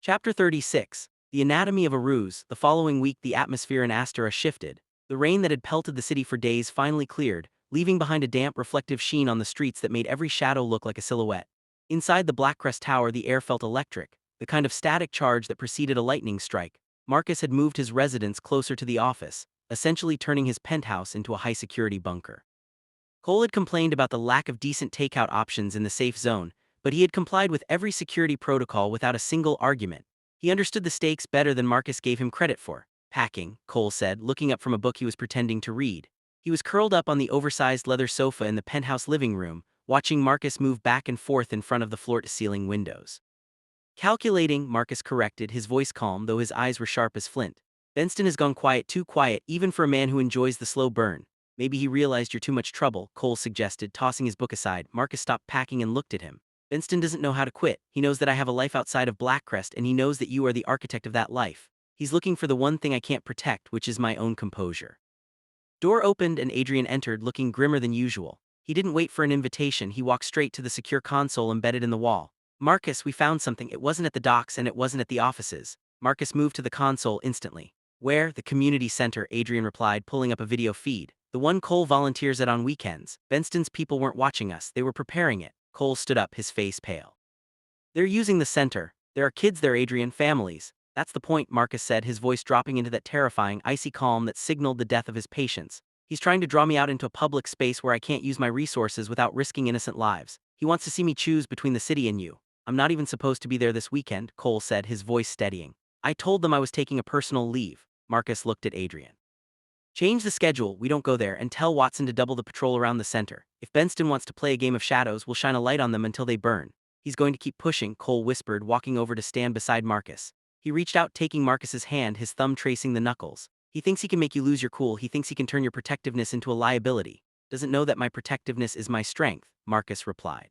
Chapter 36. The Anatomy of a Ruse. The following week the atmosphere in Asterra shifted. The rain that had pelted the city for days finally cleared, leaving behind a damp, reflective sheen on the streets that made every shadow look like a silhouette. Inside the Blackcrest Tower the air felt electric, the kind of static charge that preceded a lightning strike. Marcus had moved his residence closer to the office, essentially turning his penthouse into a high-security bunker. Cole had complained about the lack of decent takeout options in the safe zone, but he had complied with every security protocol without a single argument. He understood the stakes better than Marcus gave him credit for. Packing, Cole said, looking up from a book he was pretending to read. He was curled up on the oversized leather sofa in the penthouse living room, watching Marcus move back and forth in front of the floor-to-ceiling windows. Calculating, Marcus corrected, his voice calm though his eyes were sharp as flint. Benston has gone quiet, too quiet, even for a man who enjoys the slow burn. Maybe he realized you're too much trouble, Cole suggested, tossing his book aside. Marcus stopped packing and looked at him. Benston doesn't know how to quit. He knows that I have a life outside of Blackcrest, and he knows that you are the architect of that life. He's looking for the one thing I can't protect, which is my own composure. Door opened and Adrian entered, looking grimmer than usual. He didn't wait for an invitation, he walked straight to the secure console embedded in the wall. Marcus, we found something. It wasn't at the docks and it wasn't at the offices. Marcus moved to the console instantly. Where? The community center, Adrian replied, pulling up a video feed. The one Cole volunteers at on weekends. Benston's people weren't watching us, they were preparing it. Cole stood up, his face pale. They're using the center. There are kids there, Adrian, families. That's the point, Marcus said, his voice dropping into that terrifying, icy calm that signaled the death of his patients. He's trying to draw me out into a public space where I can't use my resources without risking innocent lives. He wants to see me choose between the city and you. I'm not even supposed to be there this weekend, Cole said, his voice steadying. I told them I was taking a personal leave. Marcus looked at Adrian. Change the schedule, we don't go there, and tell Watson to double the patrol around the center. If Benston wants to play a game of shadows, we'll shine a light on them until they burn. He's going to keep pushing, Cole whispered, walking over to stand beside Marcus. He reached out, taking Marcus's hand, his thumb tracing the knuckles. He thinks he can make you lose your cool, he thinks he can turn your protectiveness into a liability. Doesn't know that my protectiveness is my strength, Marcus replied.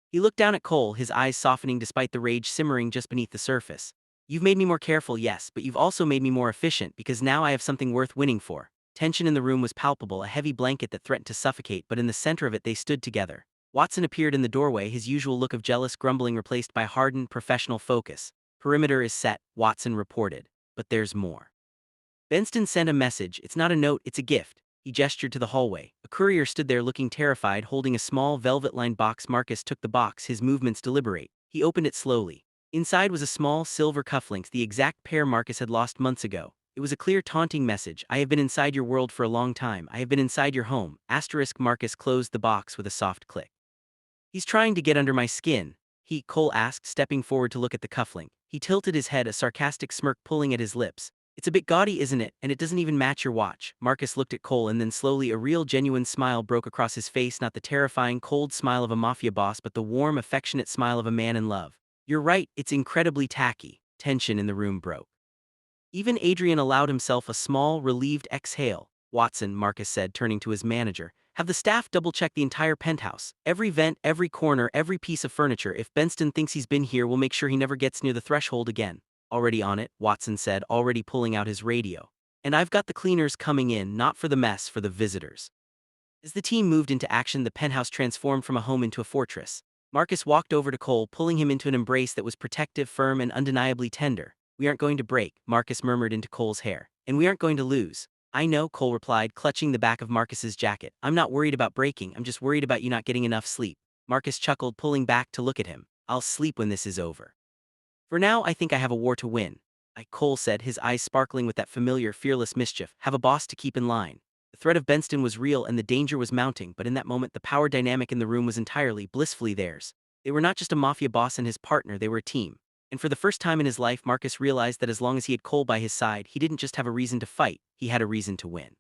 He looked down at Cole, his eyes softening despite the rage simmering just beneath the surface. You've made me more careful, yes, but you've also made me more efficient because now I have something worth winning for. Tension in the room was palpable, a heavy blanket that threatened to suffocate, but in the center of it they stood together. Watson appeared in the doorway, his usual look of jealous grumbling replaced by hardened, professional focus. Perimeter is set, Watson reported. But there's more. Benston sent a message. It's not a note, it's a gift. He gestured to the hallway. A courier stood there looking terrified, holding a small velvet-lined box. Marcus took the box, his movements deliberate. He opened it slowly. Inside was a small silver cufflinks, the exact pair Marcus had lost months ago. It was a clear, taunting message. I have been inside your world for a long time. I have been inside your home. Asterisk. Marcus closed the box with a soft click. He's trying to get under my skin. Cole asked, stepping forward to look at the cufflink. He tilted his head, a sarcastic smirk pulling at his lips. It's a bit gaudy, isn't it? And it doesn't even match your watch. Marcus looked at Cole and then slowly a real, genuine smile broke across his face, not the terrifying, cold smile of a mafia boss but the warm, affectionate smile of a man in love. You're right, it's incredibly tacky. Tension in the room broke. Even Adrian allowed himself a small, relieved exhale. Watson, Marcus said, turning to his manager, have the staff double-check the entire penthouse. Every vent, every corner, every piece of furniture. If Benston thinks he's been here, we'll make sure he never gets near the threshold again. Already on it, Watson said, already pulling out his radio. And I've got the cleaners coming in, not for the mess, for the visitors. As the team moved into action, the penthouse transformed from a home into a fortress. Marcus walked over to Cole, pulling him into an embrace that was protective, firm, and undeniably tender. We aren't going to break, Marcus murmured into Cole's hair. And we aren't going to lose. I know, Cole replied, clutching the back of Marcus's jacket. I'm not worried about breaking, I'm just worried about you not getting enough sleep. Marcus chuckled, pulling back to look at him. I'll sleep when this is over. For now, I think I have a war to win. Cole said, his eyes sparkling with that familiar, fearless mischief. Have a boss to keep in line. The threat of Benston was real and the danger was mounting, but in that moment the power dynamic in the room was entirely, blissfully theirs. They were not just a mafia boss and his partner, they were a team. And for the first time in his life, Marcus realized that as long as he had Cole by his side, he didn't just have a reason to fight, he had a reason to win.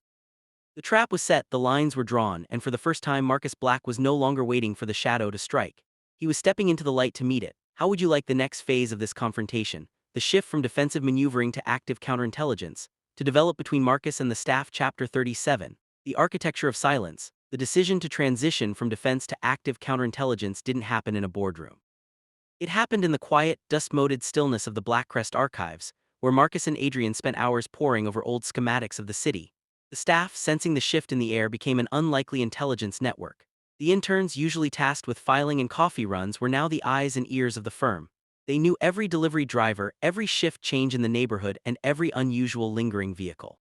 The trap was set, the lines were drawn, and for the first time Marcus Black was no longer waiting for the shadow to strike. He was stepping into the light to meet it. How would you like the next phase of this confrontation? The shift from defensive maneuvering to active counterintelligence, to develop between Marcus and the staff. Chapter 37. The architecture of silence. The decision to transition from defense to active counterintelligence didn't happen in a boardroom. It happened in the quiet, dust-moted stillness of the Blackcrest archives, where Marcus and Adrian spent hours poring over old schematics of the city. The staff, sensing the shift in the air, became an unlikely intelligence network. The interns, usually tasked with filing and coffee runs, were now the eyes and ears of the firm. They knew every delivery driver, every shift change in the neighborhood, and every unusual lingering vehicle.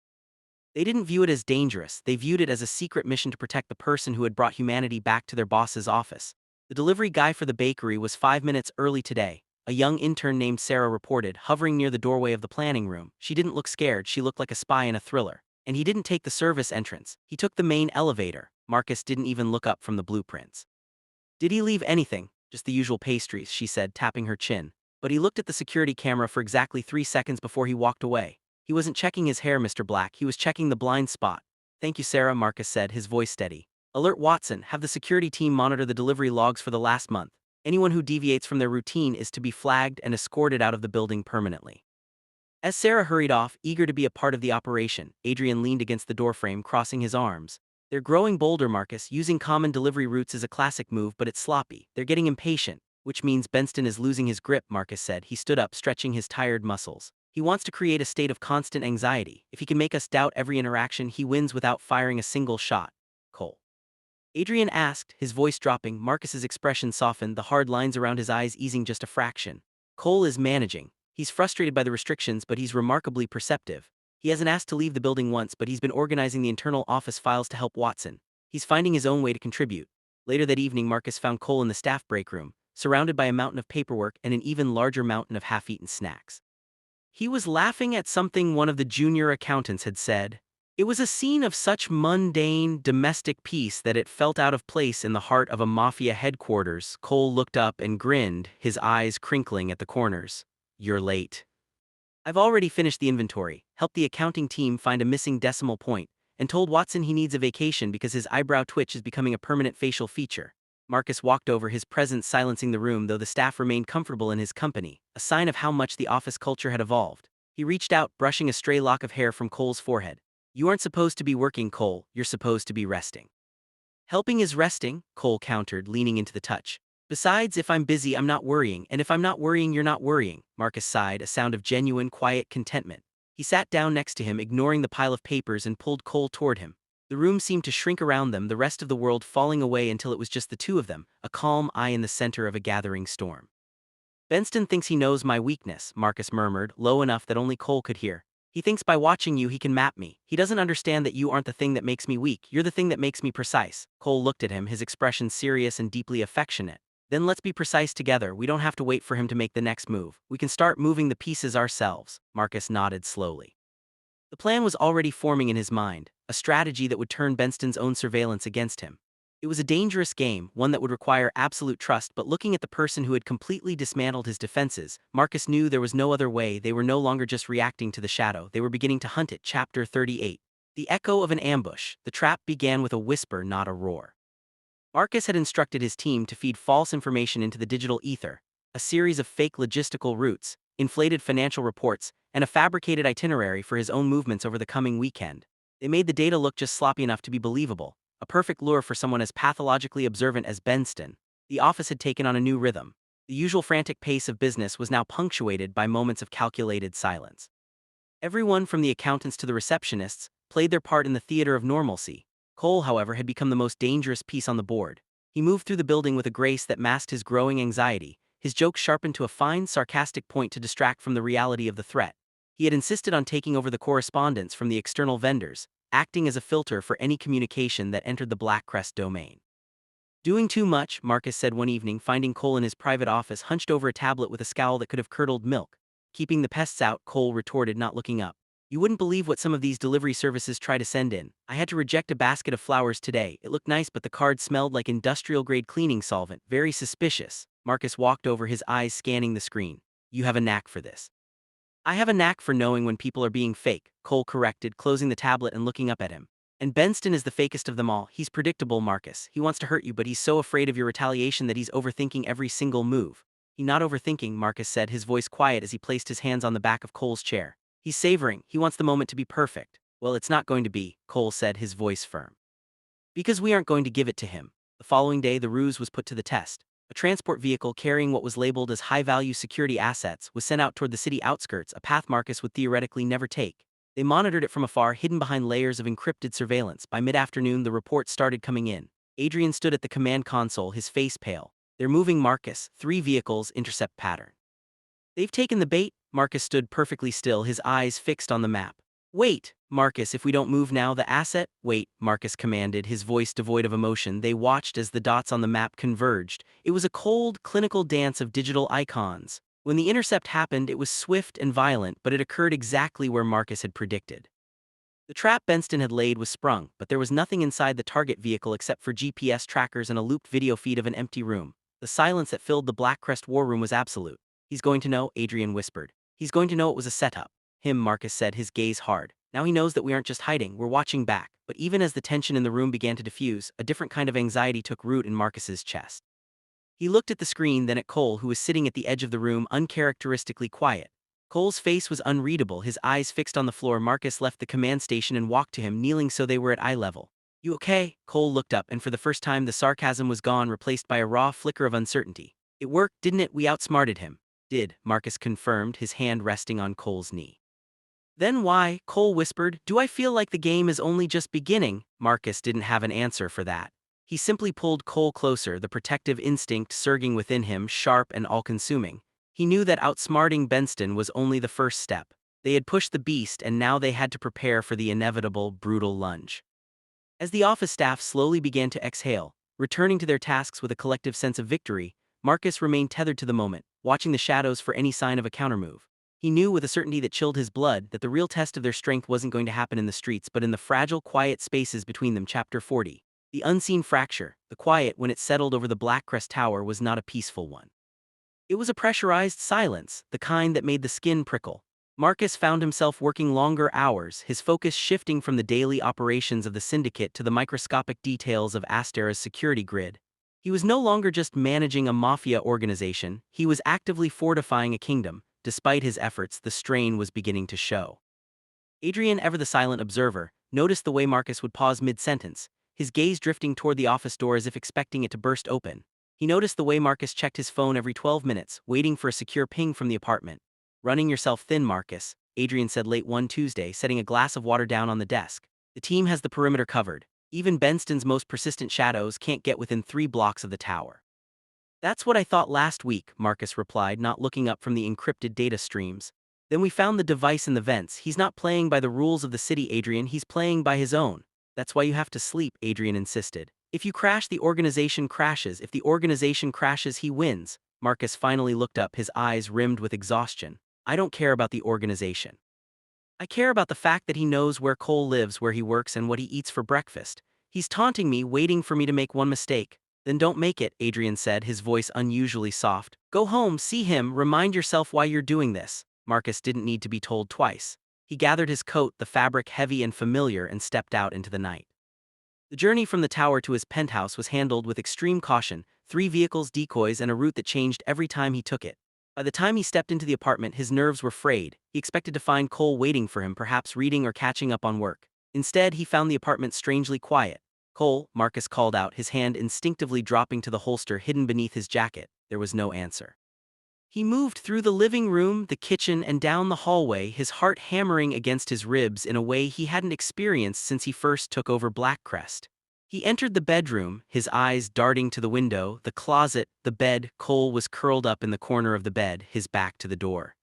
They didn't view it as dangerous, they viewed it as a secret mission to protect the person who had brought humanity back to their boss's office. The delivery guy for the bakery was 5 minutes early today, a young intern named Sarah reported, hovering near the doorway of the planning room. She didn't look scared, she looked like a spy in a thriller. And he didn't take the service entrance, he took the main elevator. Marcus didn't even look up from the blueprints. Did he leave anything? Just the usual pastries, she said, tapping her chin. But he looked at the security camera for exactly 3 seconds before he walked away. He wasn't checking his hair, Mr. Black, he was checking the blind spot. Thank you, Sarah, Marcus said, his voice steady. Alert Watson, have the security team monitor the delivery logs for the last month. Anyone who deviates from their routine is to be flagged and escorted out of the building permanently. As Sarah hurried off, eager to be a part of the operation, Adrian leaned against the doorframe, crossing his arms. They're growing bolder, Marcus. Using common delivery routes is a classic move, but it's sloppy. They're getting impatient, which means Benston is losing his grip, Marcus said. He stood up, stretching his tired muscles. He wants to create a state of constant anxiety. If he can make us doubt every interaction, he wins without firing a single shot. Cole. Adrian asked, his voice dropping. Marcus's expression softened, the hard lines around his eyes easing just a fraction. Cole is managing. He's frustrated by the restrictions, but he's remarkably perceptive. He hasn't asked to leave the building once, but he's been organizing the internal office files to help Watson. He's finding his own way to contribute. Later that evening, Marcus found Cole in the staff break room, surrounded by a mountain of paperwork and an even larger mountain of half-eaten snacks. He was laughing at something one of the junior accountants had said. It was a scene of such mundane, domestic peace that it felt out of place in the heart of a Mafia headquarters. Cole looked up and grinned, his eyes crinkling at the corners. You're late. I've already finished the inventory, helped the accounting team find a missing decimal point, and told Watson he needs a vacation because his eyebrow twitch is becoming a permanent facial feature. Marcus walked over, his presence silencing the room, though the staff remained comfortable in his company, a sign of how much the office culture had evolved. He reached out, brushing a stray lock of hair from Cole's forehead. You aren't supposed to be working, Cole, you're supposed to be resting. Helping is resting, Cole countered, leaning into the touch. Besides, if I'm busy, I'm not worrying, and if I'm not worrying, you're not worrying. Marcus sighed, a sound of genuine, quiet contentment. He sat down next to him, ignoring the pile of papers, and pulled Cole toward him. The room seemed to shrink around them, the rest of the world falling away until it was just the two of them, a calm eye in the center of a gathering storm. Benston thinks he knows my weakness, Marcus murmured, low enough that only Cole could hear. He thinks by watching you he can map me. He doesn't understand that you aren't the thing that makes me weak, you're the thing that makes me precise. Cole looked at him, his expression serious and deeply affectionate. Then let's be precise together, we don't have to wait for him to make the next move. We can start moving the pieces ourselves. Marcus nodded slowly. The plan was already forming in his mind, a strategy that would turn Benston's own surveillance against him. It was a dangerous game, one that would require absolute trust, but looking at the person who had completely dismantled his defenses, Marcus knew there was no other way. They were no longer just reacting to the shadow, they were beginning to hunt it. Chapter 38. The echo of an ambush. The trap began with a whisper, not a roar. Marcus had instructed his team to feed false information into the digital ether, a series of fake logistical routes, inflated financial reports, and a fabricated itinerary for his own movements over the coming weekend. They made the data look just sloppy enough to be believable, a perfect lure for someone as pathologically observant as Benston. The office had taken on a new rhythm. The usual frantic pace of business was now punctuated by moments of calculated silence. Everyone from the accountants to the receptionists played their part in the theater of normalcy. Cole, however, had become the most dangerous piece on the board. He moved through the building with a grace that masked his growing anxiety, his jokes sharpened to a fine, sarcastic point to distract from the reality of the threat. He had insisted on taking over the correspondence from the external vendors, acting as a filter for any communication that entered the Blackcrest domain. Doing too much, Marcus said one evening, finding Cole in his private office hunched over a tablet with a scowl that could have curdled milk. Keeping the pests out, Cole retorted, not looking up. You wouldn't believe what some of these delivery services try to send in. I had to reject a basket of flowers today. It looked nice, but the card smelled like industrial-grade cleaning solvent. Very suspicious. Marcus walked over, his eyes scanning the screen. You have a knack for this. I have a knack for knowing when people are being fake, Cole corrected, closing the tablet and looking up at him. And Benston is the fakest of them all. He's predictable, Marcus. He wants to hurt you, but he's so afraid of your retaliation that he's overthinking every single move. He's not overthinking, Marcus said, his voice quiet as he placed his hands on the back of Cole's chair. He's savoring. He wants the moment to be perfect. Well, it's not going to be, Cole said, his voice firm. Because we aren't going to give it to him. The following day, the ruse was put to the test. A transport vehicle carrying what was labeled as high-value security assets was sent out toward the city outskirts, a path Marcus would theoretically never take. They monitored it from afar, hidden behind layers of encrypted surveillance. By mid-afternoon, the reports started coming in. Adrian stood at the command console, his face pale. They're moving, Marcus. 3 vehicles, intercept pattern. They've taken the bait. Marcus stood perfectly still, his eyes fixed on the map. Wait, Marcus, if we don't move now, the asset? Wait, Marcus commanded, his voice devoid of emotion. They watched as the dots on the map converged. It was a cold, clinical dance of digital icons. When the intercept happened, it was swift and violent, but it occurred exactly where Marcus had predicted. The trap Benston had laid was sprung, but there was nothing inside the target vehicle except for GPS trackers and a looped video feed of an empty room. The silence that filled the Blackcrest war room was absolute. He's going to know, Adrian whispered. He's going to know it was a setup. Marcus said, his gaze hard. Now he knows that we aren't just hiding, we're watching back. But even as the tension in the room began to diffuse, a different kind of anxiety took root in Marcus's chest. He looked at the screen, then at Cole, who was sitting at the edge of the room, uncharacteristically quiet. Cole's face was unreadable, his eyes fixed on the floor. Marcus left the command station and walked to him, kneeling so they were at eye level. You okay? Cole looked up, and for the first time the sarcasm was gone, replaced by a raw flicker of uncertainty. It worked, didn't it? We outsmarted him. Did, Marcus confirmed, his hand resting on Cole's knee. Then why? Cole whispered. Do I feel like the game is only just beginning? Marcus didn't have an answer for that. He simply pulled Cole closer, the protective instinct surging within him, sharp and all-consuming. He knew that outsmarting Benston was only the first step. They had pushed the beast, and now they had to prepare for the inevitable, brutal lunge. As the office staff slowly began to exhale, returning to their tasks with a collective sense of victory, Marcus remained tethered to the moment, watching the shadows for any sign of a countermove. He knew with a certainty that chilled his blood that the real test of their strength wasn't going to happen in the streets but in the fragile, quiet spaces between them. Chapter 40. The unseen fracture. The quiet, when it settled over the Blackcrest Tower, was not a peaceful one. It was a pressurized silence, the kind that made the skin prickle. Marcus found himself working longer hours, his focus shifting from the daily operations of the syndicate to the microscopic details of Asterra's security grid. He was no longer just managing a mafia organization, he was actively fortifying a kingdom. Despite his efforts, the strain was beginning to show. Adrian, ever the silent observer, noticed the way Marcus would pause mid-sentence, his gaze drifting toward the office door as if expecting it to burst open. He noticed the way Marcus checked his phone every 12 minutes, waiting for a secure ping from the apartment. Running yourself thin, Marcus, Adrian said late one Tuesday, setting a glass of water down on the desk. The team has the perimeter covered. Even Benston's most persistent shadows can't get within 3 blocks of the tower. That's what I thought last week, Marcus replied, not looking up from the encrypted data streams. Then we found the device in the vents. He's not playing by the rules of the city, Adrian, he's playing by his own. That's why you have to sleep, Adrian insisted. If you crash, the organization crashes. If the organization crashes, he wins. Marcus finally looked up, his eyes rimmed with exhaustion. I don't care about the organization. I care about the fact that he knows where Cole lives, where he works, and what he eats for breakfast. He's taunting me, waiting for me to make one mistake. Then don't make it, Adrian said, his voice unusually soft. Go home, see him, remind yourself why you're doing this. Marcus didn't need to be told twice. He gathered his coat, the fabric heavy and familiar, and stepped out into the night. The journey from the tower to his penthouse was handled with extreme caution, 3 vehicles, decoys, and a route that changed every time he took it. By the time he stepped into the apartment, his nerves were frayed. He expected to find Cole waiting for him, perhaps reading or catching up on work. Instead, he found the apartment strangely quiet. Cole, Marcus called out, his hand instinctively dropping to the holster hidden beneath his jacket. There was no answer. He moved through the living room, the kitchen, and down the hallway, his heart hammering against his ribs in a way he hadn't experienced since he first took over Blackcrest. He entered the bedroom, his eyes darting to the window, the closet, the bed. Cole was curled up in the corner of the bed, his back to the door.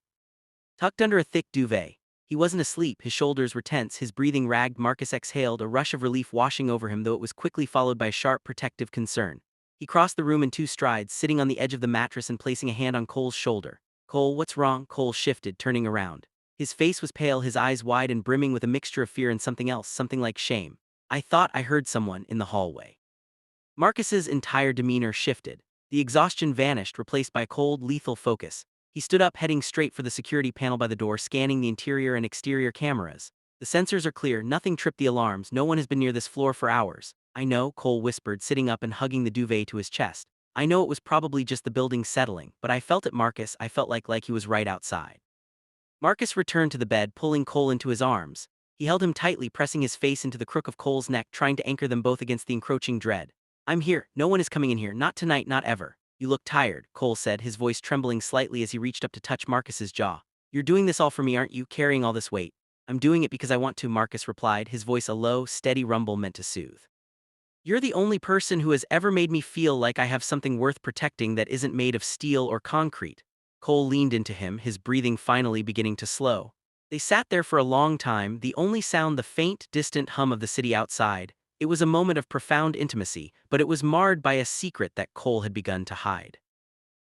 Tucked under a thick duvet. He wasn't asleep, his shoulders were tense, his breathing ragged. Marcus exhaled, a rush of relief washing over him, though it was quickly followed by a sharp, protective concern. He crossed the room in 2 strides, sitting on the edge of the mattress and placing a hand on Cole's shoulder. Cole, what's wrong? Cole shifted, turning around. His face was pale, his eyes wide and brimming with a mixture of fear and something else, something like shame. I thought I heard someone in the hallway. Marcus's entire demeanor shifted. The exhaustion vanished, replaced by a cold, lethal focus. He stood up, heading straight for the security panel by the door, scanning the interior and exterior cameras. The sensors are clear, nothing tripped the alarms, no one has been near this floor for hours. I know, Cole whispered, sitting up and hugging the duvet to his chest. I know it was probably just the building settling, but I felt it, Marcus, I felt like he was right outside. Marcus returned to the bed, pulling Cole into his arms. He held him tightly, pressing his face into the crook of Cole's neck, trying to anchor them both against the encroaching dread. I'm here, no one is coming in here, not tonight, not ever. You look tired, Cole said, his voice trembling slightly as he reached up to touch Marcus's jaw. You're doing this all for me, aren't you, carrying all this weight? I'm doing it because I want to, Marcus replied, his voice a low, steady rumble meant to soothe. You're the only person who has ever made me feel like I have something worth protecting that isn't made of steel or concrete. Cole leaned into him, his breathing finally beginning to slow. They sat there for a long time, the only sound the faint, distant hum of the city outside. It was a moment of profound intimacy, but it was marred by a secret that Cole had begun to hide.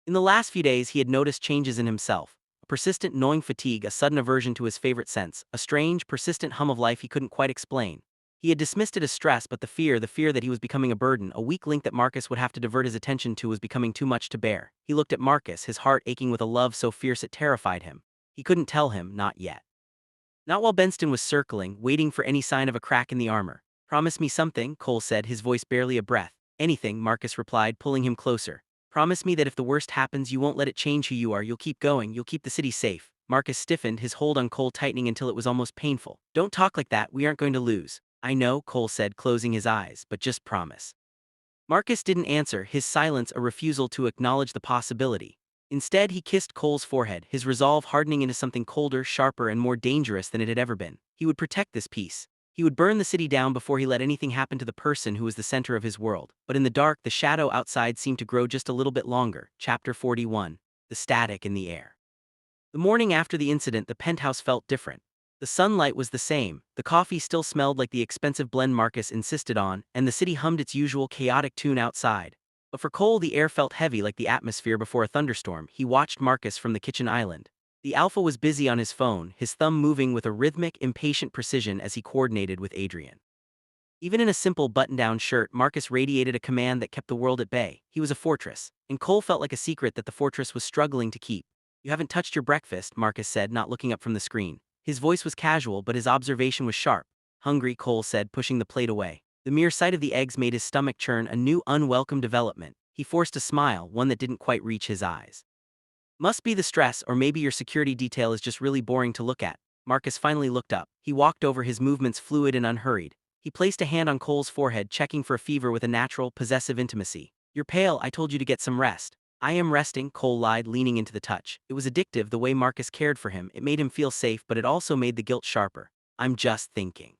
In the last few days he had noticed changes in himself. A persistent gnawing fatigue, a sudden aversion to his favorite scents, a strange, persistent hum of life he couldn't quite explain. He had dismissed it as stress, but the fear that he was becoming a burden, a weak link that Marcus would have to divert his attention to, was becoming too much to bear. He looked at Marcus, his heart aching with a love so fierce it terrified him. He couldn't tell him, not yet. Not while Benston was circling, waiting for any sign of a crack in the armor. "Promise me something," Cole said, his voice barely a breath. "Anything," Marcus replied, pulling him closer. "Promise me that if the worst happens you won't let it change who you are, you'll keep going, you'll keep the city safe." Marcus stiffened, his hold on Cole tightening until it was almost painful. "Don't talk like that, we aren't going to lose." "I know," Cole said, closing his eyes, "but just promise." Marcus didn't answer, his silence a refusal to acknowledge the possibility. Instead he kissed Cole's forehead, his resolve hardening into something colder, sharper, and more dangerous than it had ever been. He would protect this peace. He would burn the city down before he let anything happen to the person who was the center of his world. But in the dark, the shadow outside seemed to grow just a little bit longer. Chapter 41. The static in the air. The morning after the incident, the penthouse felt different. The sunlight was the same, the coffee still smelled like the expensive blend Marcus insisted on, and the city hummed its usual chaotic tune outside. But for Cole the air felt heavy like the atmosphere before a thunderstorm. He watched Marcus from the kitchen island. The Alpha was busy on his phone, his thumb moving with a rhythmic, impatient precision as he coordinated with Adrian. Even in a simple button-down shirt, Marcus radiated a command that kept the world at bay. He was a fortress, and Cole felt like a secret that the fortress was struggling to keep. "You haven't touched your breakfast," Marcus said, not looking up from the screen. His voice was casual, but his observation was sharp. "Hungry," Cole said, pushing the plate away. The mere sight of the eggs made his stomach churn, a new, unwelcome development. He forced a smile, one that didn't quite reach his eyes. "Must be the stress, or maybe your security detail is just really boring to look at." Marcus finally looked up. He walked over, his movements fluid and unhurried. He placed a hand on Cole's forehead, checking for a fever with a natural, possessive intimacy. "You're pale, I told you to get some rest." "I am resting," Cole lied, leaning into the touch. It was addictive, the way Marcus cared for him. It made him feel safe, but it also made the guilt sharper. "I'm just thinking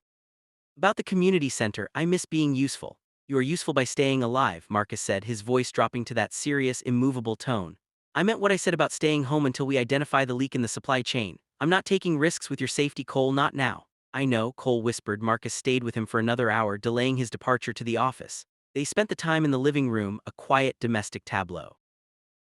about the community center. I miss being useful." "You are useful by staying alive," Marcus said, his voice dropping to that serious, immovable tone. "I meant what I said about staying home until we identify the leak in the supply chain. I'm not taking risks with your safety, Cole, not now." "I know," Cole whispered. Marcus stayed with him for another hour, delaying his departure to the office. They spent the time in the living room, a quiet domestic tableau.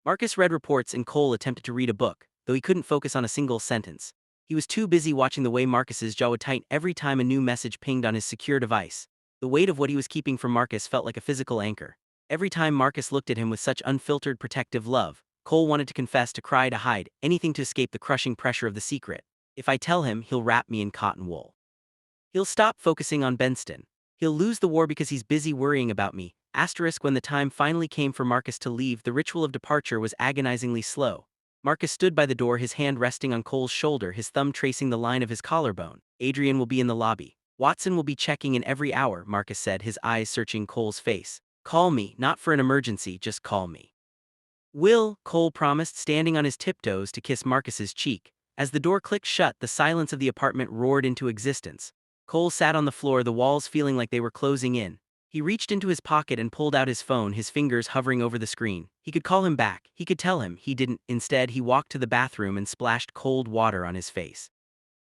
Marcus read reports and Cole attempted to read a book, though he couldn't focus on a single sentence. He was too busy watching the way Marcus's jaw would tighten every time a new message pinged on his secure device. The weight of what he was keeping from Marcus felt like a physical anchor. Every time Marcus looked at him with such unfiltered protective love, Cole wanted to confess, to cry, to hide, anything to escape the crushing pressure of the secret. "If I tell him, he'll wrap me in cotton wool. He'll stop focusing on Benston. He'll lose the war because he's busy worrying about me." When the time finally came for Marcus to leave, the ritual of departure was agonizingly slow. Marcus stood by the door, his hand resting on Cole's shoulder, his thumb tracing the line of his collarbone. "Adrian will be in the lobby. Watson will be checking in every hour," Marcus said, his eyes searching Cole's face. "Call me, not for an emergency, just call me." "Will," Cole promised, standing on his tiptoes to kiss Marcus's cheek. As the door clicked shut, the silence of the apartment roared into existence. Cole sat on the floor, the walls feeling like they were closing in. He reached into his pocket and pulled out his phone, his fingers hovering over the screen. He could call him back. He could tell him. He didn't. Instead, he walked to the bathroom and splashed cold water on his face.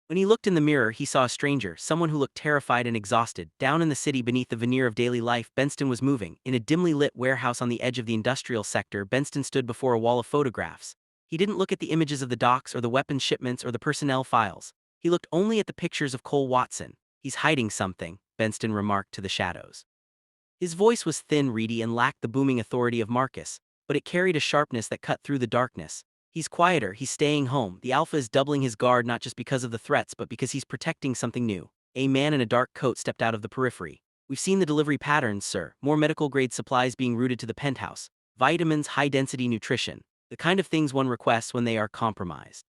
When he looked in the mirror, he saw a stranger, someone who looked terrified and exhausted. Down in the city, beneath the veneer of daily life, Benston was moving. In a dimly lit warehouse on the edge of the industrial sector, Benston stood before a wall of photographs. He didn't look at the images of the docks or the weapons shipments or the personnel files. He looked only at the pictures of Cole Watson. "He's hiding something," Benston remarked to the shadows. His voice was thin, reedy, and lacked the booming authority of Marcus, but it carried a sharpness that cut through the darkness. "He's quieter, he's staying home. The Alpha is doubling his guard, not just because of the threats, but because he's protecting something new." A man in a dark coat stepped out of the periphery. "We've seen the delivery patterns, sir. More medical-grade supplies being routed to the penthouse. Vitamins, high-density nutrition. The kind of things one requests when they are compromised."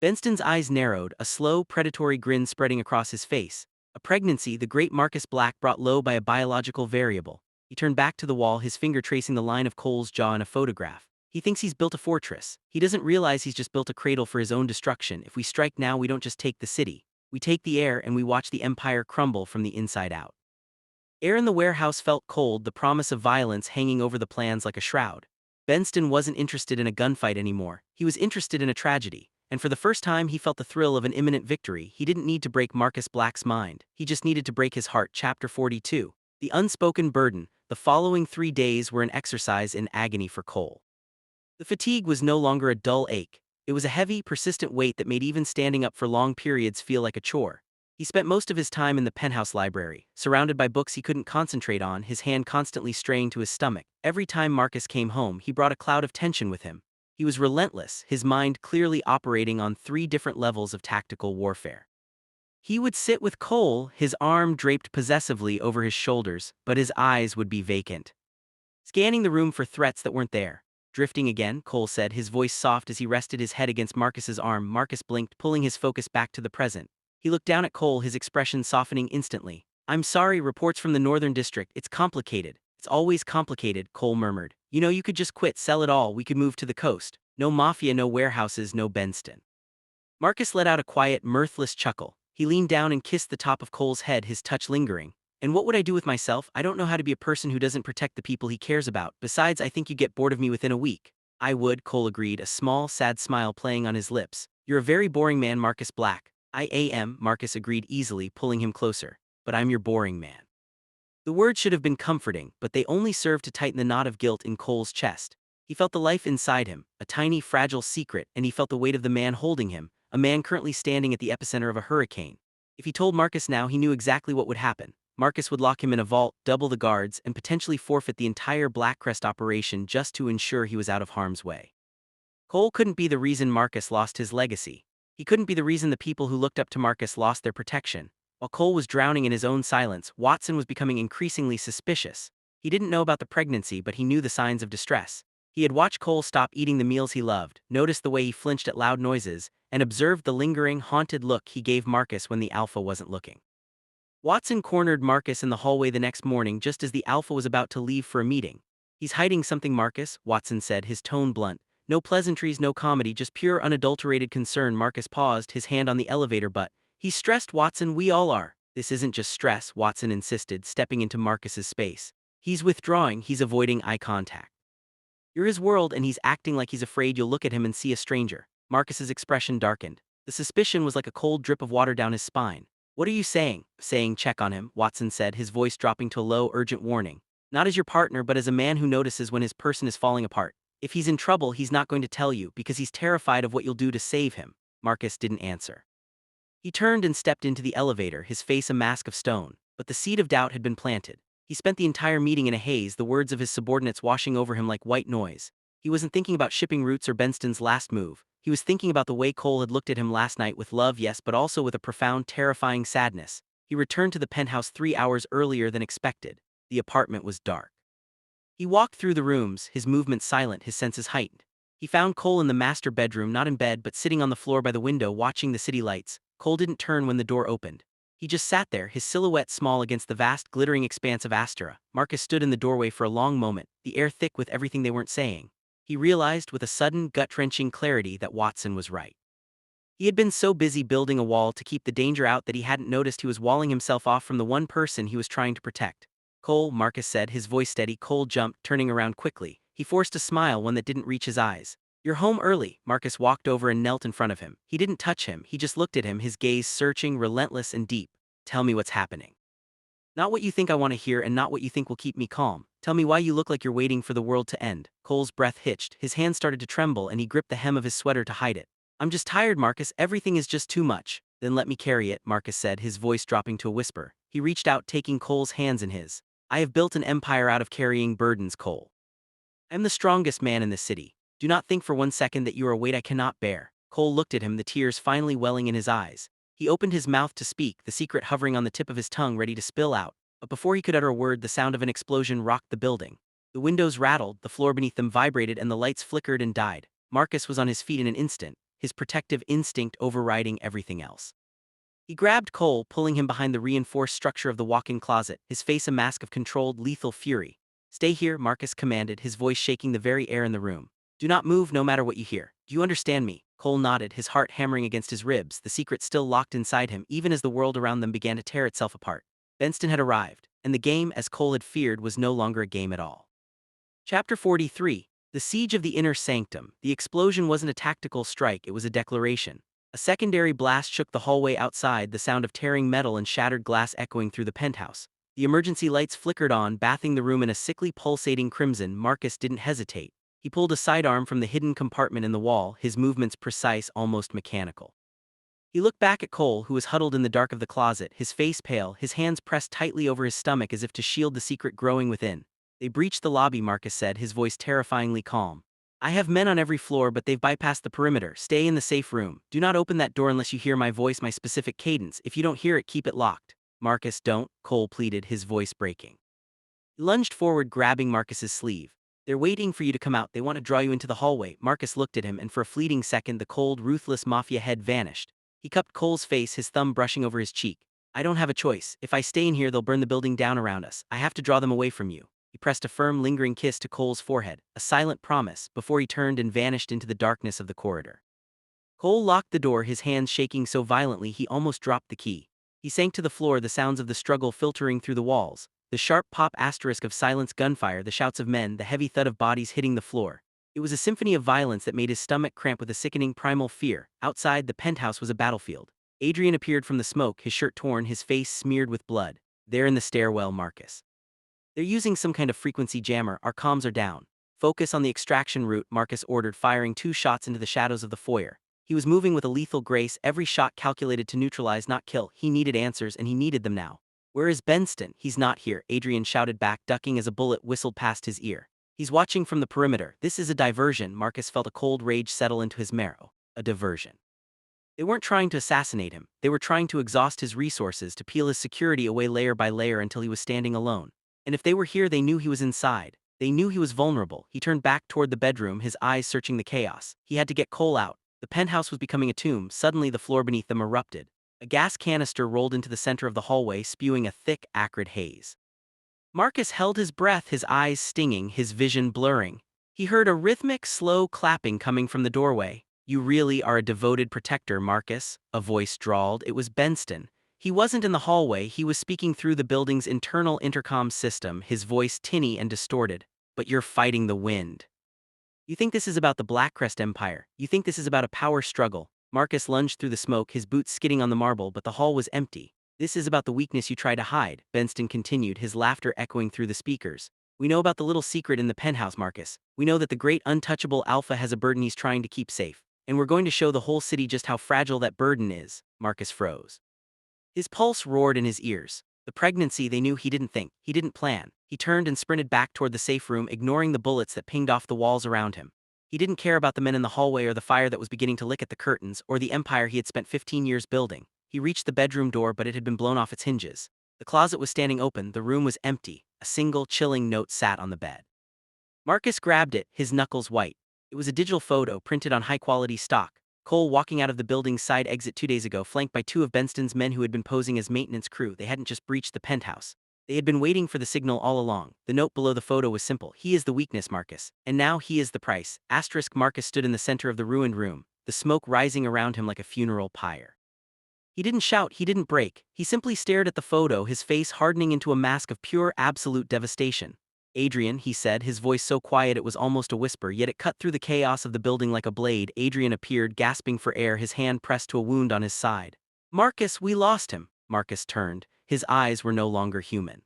Benston's eyes narrowed, a slow, predatory grin spreading across his face. A pregnancy, the great Marcus Black, brought low by a biological variable. He turned back to the wall, his finger tracing the line of Cole's jaw in a photograph. "He thinks he's built a fortress. He doesn't realize he's just built a cradle for his own destruction. If we strike now, we don't just take the city. We take the air, and we watch the empire crumble from the inside out." Air in the warehouse felt cold, the promise of violence hanging over the plans like a shroud. Benston wasn't interested in a gunfight anymore, he was interested in a tragedy, and for the first time he felt the thrill of an imminent victory. He didn't need to break Marcus Black's mind, he just needed to break his heart. Chapter 42. The Unspoken Burden. The following 3 days were an exercise in agony for Cole. The fatigue was no longer a dull ache, it was a heavy, persistent weight that made even standing up for long periods feel like a chore. He spent most of his time in the penthouse library, surrounded by books he couldn't concentrate on, his hand constantly straying to his stomach. Every time Marcus came home, he brought a cloud of tension with him. He was relentless, his mind clearly operating on 3 different levels of tactical warfare. He would sit with Cole, his arm draped possessively over his shoulders, but his eyes would be vacant, scanning the room for threats that weren't there. Drifting again, Cole said, his voice soft as he rested his head against Marcus's arm. Marcus blinked, pulling his focus back to the present. He looked down at Cole, his expression softening instantly. "I'm sorry, reports from the Northern District, it's complicated. It's always complicated," Cole murmured. "You know, you could just quit, sell it all, we could move to the coast. No Mafia, no warehouses, no Benston." Marcus let out a quiet, mirthless chuckle. He leaned down and kissed the top of Cole's head, his touch lingering. "And what would I do with myself? I don't know how to be a person who doesn't protect the people he cares about. Besides, I think you get bored of me within a week." "I would," Cole agreed, a small, sad smile playing on his lips. "You're a very boring man, Marcus Black." "I am," Marcus agreed easily, pulling him closer. "But I'm your boring man." The words should have been comforting, but they only served to tighten the knot of guilt in Cole's chest. He felt the life inside him, a tiny, fragile secret, and he felt the weight of the man holding him, a man currently standing at the epicenter of a hurricane. If he told Marcus now, he knew exactly what would happen. Marcus would lock him in a vault, double the guards, and potentially forfeit the entire Blackcrest operation just to ensure he was out of harm's way. Cole couldn't be the reason Marcus lost his legacy. He couldn't be the reason the people who looked up to Marcus lost their protection. While Cole was drowning in his own silence, Watson was becoming increasingly suspicious. He didn't know about the pregnancy, but he knew the signs of distress. He had watched Cole stop eating the meals he loved, noticed the way he flinched at loud noises, and observed the lingering, haunted look he gave Marcus when the Alpha wasn't looking. Watson cornered Marcus in the hallway the next morning just as the Alpha was about to leave for a meeting. "He's hiding something, Marcus," Watson said, his tone blunt. No pleasantries, no comedy, just pure unadulterated concern. Marcus paused, his hand on the elevator butt. "He's stressed, Watson, we all are." "This isn't just stress," Watson insisted, stepping into Marcus's space. "He's withdrawing, he's avoiding eye contact. You're his world and he's acting like he's afraid you'll look at him and see a stranger." Marcus's expression darkened. The suspicion was like a cold drip of water down his spine. "What are you saying?" "Saying check on him," Watson said, his voice dropping to a low, urgent warning. "Not as your partner, but as a man who notices when his person is falling apart. If he's in trouble, he's not going to tell you because he's terrified of what you'll do to save him." Marcus didn't answer. He turned and stepped into the elevator, his face a mask of stone, but the seed of doubt had been planted. He spent the entire meeting in a haze, the words of his subordinates washing over him like white noise. He wasn't thinking about shipping routes or Benston's last move. He was thinking about the way Cole had looked at him last night, with love, yes, but also with a profound, terrifying sadness. He returned to the penthouse 3 hours earlier than expected. The apartment was dark. He walked through the rooms, his movements silent, his senses heightened. He found Cole in the master bedroom, not in bed but sitting on the floor by the window watching the city lights. Cole didn't turn when the door opened. He just sat there, his silhouette small against the vast, glittering expanse of Asterra. Marcus stood in the doorway for a long moment, the air thick with everything they weren't saying. He realized with a sudden, gut-wrenching clarity that Watson was right. He had been so busy building a wall to keep the danger out that he hadn't noticed he was walling himself off from the one person he was trying to protect. "Cole," Marcus said, his voice steady. Cole jumped, turning around quickly. He forced a smile, one that didn't reach his eyes. "You're home early." Marcus walked over and knelt in front of him. He didn't touch him, he just looked at him, his gaze searching, relentless and deep. "Tell me what's happening. Not what you think I want to hear and not what you think will keep me calm. Tell me why you look like you're waiting for the world to end." Cole's breath hitched, his hand started to tremble and he gripped the hem of his sweater to hide it. "I'm just tired, Marcus, everything is just too much." "Then let me carry it," Marcus said, his voice dropping to a whisper. He reached out, taking Cole's hands in his. "I have built an empire out of carrying burdens, Cole. I am the strongest man in this city. Do not think for one second that you are a weight I cannot bear." Cole looked at him, the tears finally welling in his eyes. He opened his mouth to speak, the secret hovering on the tip of his tongue ready to spill out, but before he could utter a word the sound of an explosion rocked the building. The windows rattled, the floor beneath them vibrated and the lights flickered and died. Marcus was on his feet in an instant, his protective instinct overriding everything else. He grabbed Cole, pulling him behind the reinforced structure of the walk-in closet, his face a mask of controlled, lethal fury. "Stay here," Marcus commanded, his voice shaking the very air in the room. "Do not move no matter what you hear. Do you understand me?" Cole nodded, his heart hammering against his ribs, the secret still locked inside him even as the world around them began to tear itself apart. Benston had arrived, and the game, as Cole had feared, was no longer a game at all. Chapter 43. The siege of the inner sanctum. The explosion wasn't a tactical strike, it was a declaration. A secondary blast shook the hallway outside, the sound of tearing metal and shattered glass echoing through the penthouse. The emergency lights flickered on, bathing the room in a sickly pulsating crimson. Marcus didn't hesitate. He pulled a sidearm from the hidden compartment in the wall, his movements precise, almost mechanical. He looked back at Cole, who was huddled in the dark of the closet, his face pale, his hands pressed tightly over his stomach as if to shield the secret growing within. They breached the lobby, Marcus said, his voice terrifyingly calm. I have men on every floor, but they've bypassed the perimeter. Stay in the safe room. Do not open that door unless you hear my voice, my specific cadence. If you don't hear it, keep it locked. Marcus, don't, Cole pleaded, his voice breaking. He lunged forward, grabbing Marcus's sleeve. They're waiting for you to come out. They want to draw you into the hallway. Marcus looked at him, and for a fleeting second the cold, ruthless Mafia head vanished. He cupped Cole's face, his thumb brushing over his cheek. I don't have a choice. If I stay in here, they'll burn the building down around us. I have to draw them away from you. He pressed a firm, lingering kiss to Cole's forehead, a silent promise, before he turned and vanished into the darkness of the corridor. Cole locked the door, his hands shaking so violently he almost dropped the key. He sank to the floor, the sounds of the struggle filtering through the walls. The sharp pop asterisk of silenced gunfire, the shouts of men, the heavy thud of bodies hitting the floor. It was a symphony of violence that made his stomach cramp with a sickening primal fear. Outside, the penthouse was a battlefield. Adrian appeared from the smoke, his shirt torn, his face smeared with blood. There in the stairwell, Marcus. They're using some kind of frequency jammer, our comms are down. Focus on the extraction route, Marcus ordered, firing 2 shots into the shadows of the foyer. He was moving with a lethal grace, every shot calculated to neutralize, not kill. He needed answers, and he needed them now. Where is Benston? He's not here, Adrian shouted back, ducking as a bullet whistled past his ear. He's watching from the perimeter. This is a diversion. Marcus felt a cold rage settle into his marrow. A diversion. They weren't trying to assassinate him. They were trying to exhaust his resources, to peel his security away layer by layer until he was standing alone. And if they were here, they knew he was inside. They knew he was vulnerable. He turned back toward the bedroom, his eyes searching the chaos. He had to get Cole out. The penthouse was becoming a tomb. Suddenly the floor beneath them erupted. A gas canister rolled into the center of the hallway, spewing a thick, acrid haze. Marcus held his breath, his eyes stinging, his vision blurring. He heard a rhythmic, slow clapping coming from the doorway. You really are a devoted protector, Marcus, a voice drawled. It was Benston. He wasn't in the hallway, he was speaking through the building's internal intercom system, his voice tinny and distorted. But you're fighting the wind. You think this is about the Blackcrest Empire. You think this is about a power struggle. Marcus lunged through the smoke, his boots skidding on the marble, but the hall was empty. This is about the weakness you try to hide, Benston continued, his laughter echoing through the speakers. We know about the little secret in the penthouse, Marcus. We know that the great untouchable Alpha has a burden he's trying to keep safe. And we're going to show the whole city just how fragile that burden is. Marcus froze. His pulse roared in his ears. The pregnancy, they knew he didn't think, he didn't plan. He turned and sprinted back toward the safe room, ignoring the bullets that pinged off the walls around him. He didn't care about the men in the hallway or the fire that was beginning to lick at the curtains or the empire he had spent 15 years building. He reached the bedroom door, but it had been blown off its hinges. The closet was standing open, the room was empty. A single, chilling note sat on the bed. Marcus grabbed it, his knuckles white. It was a digital photo printed on high-quality stock. Cole walking out of the building's side exit 2 days ago, flanked by 2 of Benston's men who had been posing as maintenance crew. They hadn't just breached the penthouse. They had been waiting for the signal all along. The note below the photo was simple. He is the weakness, Marcus. And now he is the price. Asterisk. Marcus stood in the center of the ruined room, the smoke rising around him like a funeral pyre. He didn't shout, he didn't break. He simply stared at the photo, his face hardening into a mask of pure, absolute devastation. Adrian, he said, his voice so quiet it was almost a whisper, yet it cut through the chaos of the building like a blade. Adrian appeared, gasping for air, his hand pressed to a wound on his side. Marcus, we lost him. Marcus turned. His eyes were no longer human.